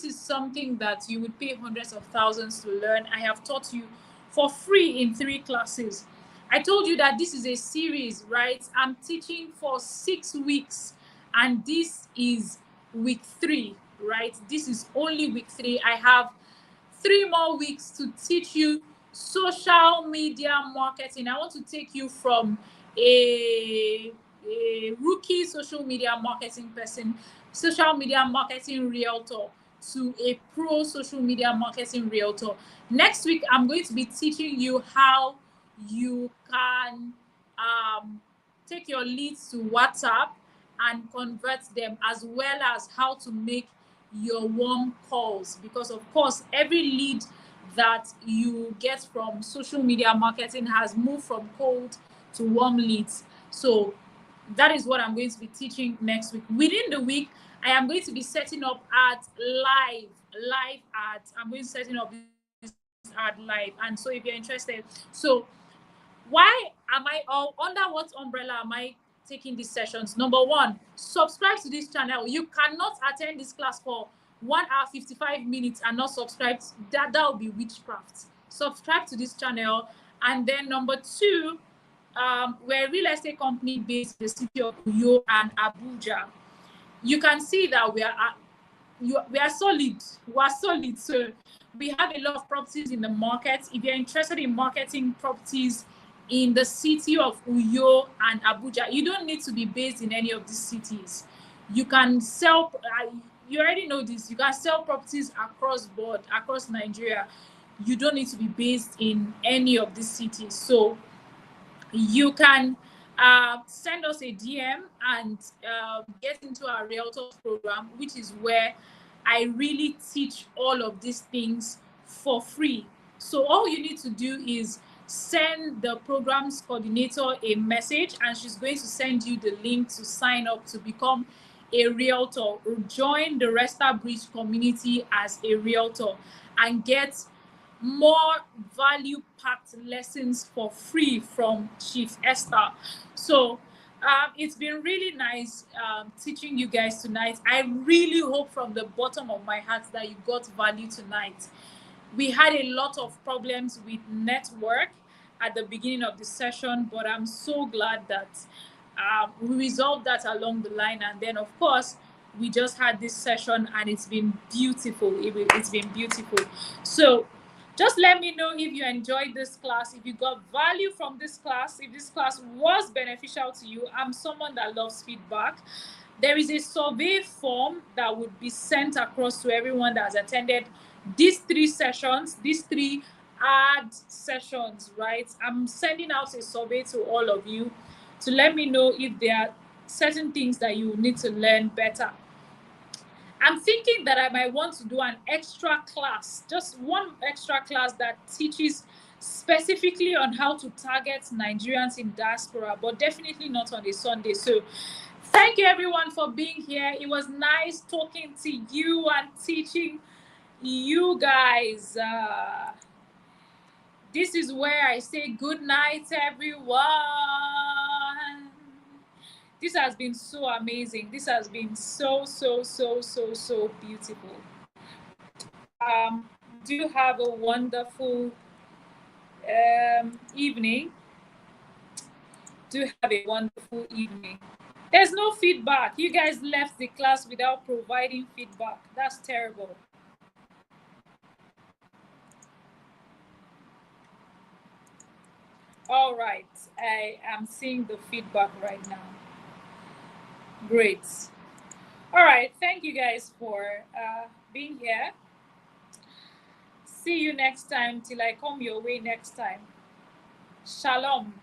is something that you would pay hundreds of thousands to learn. I have taught you for free in 3 classes. I told you that this is a series, right? I'm teaching for 6 weeks, and this is week 3, right? This is only week 3. I have 3 more weeks to teach you social media marketing. I want to take you from a rookie social media marketing person, social media marketing realtor, to a pro social media marketing realtor. Next week, I'm going to be teaching you how you can take your leads to WhatsApp and convert them, as well as how to make your warm calls, because of course every lead that you get from social media marketing has moved from cold to warm leads. So that is what I'm going to be teaching next week. Within the week, I am going to be setting up ads live ads. I'm going to setting up this ad live. And so if you're interested, so why am I, all under what umbrella am I taking these sessions? Number one, subscribe to this channel. You cannot attend this class for 1 hour 55 minutes and not subscribe. That will be witchcraft. Subscribe to this channel. And then number two, we're a real estate company based in the city of Uyo and Abuja. You can see that we are solid. We are solid. So we have a lot of properties in the market. If you're interested in marketing properties in the city of Uyo and Abuja, you don't need to be based in any of these cities. You can sell, you already know this, you can sell properties across board, across Nigeria. You don't need to be based in any of these cities. So you can send us a DM and get into our Realtors program, which is where I really teach all of these things for free. So all you need to do is send the program's coordinator a message, and she's going to send you the link to sign up to become a realtor, or join the Resta Bridge community as a realtor and get more value packed lessons for free from Chief Esther. So it's been really nice teaching you guys tonight. I really hope from the bottom of my heart that you got value tonight. We had a lot of problems with network at the beginning of the session, but I'm so glad that we resolved that along the line. And then, of course, we just had this session, and it's been beautiful. It's been beautiful. So just let me know if you enjoyed this class, if you got value from this class, if this class was beneficial to you. I'm someone that loves feedback. There is a survey form that would be sent across to everyone that has attended these 3 sessions, these 3 ad sessions, right? I'm sending out a survey to all of you to let me know if there are certain things that you need to learn better. I'm thinking that I might want to do an extra class, just one extra class that teaches specifically on how to target Nigerians in diaspora, but definitely not on a Sunday. So thank you everyone for being here. It was nice talking to you and teaching you guys. This is where I say good night, everyone. This has been so amazing. This has been so beautiful. Do have a wonderful evening. Do have a wonderful evening. There's no feedback. You guys left the class without providing feedback. That's terrible. All right. I am seeing the feedback right now. Great. All right. Thank you guys for being here. See you next time till I come your way next time. Shalom.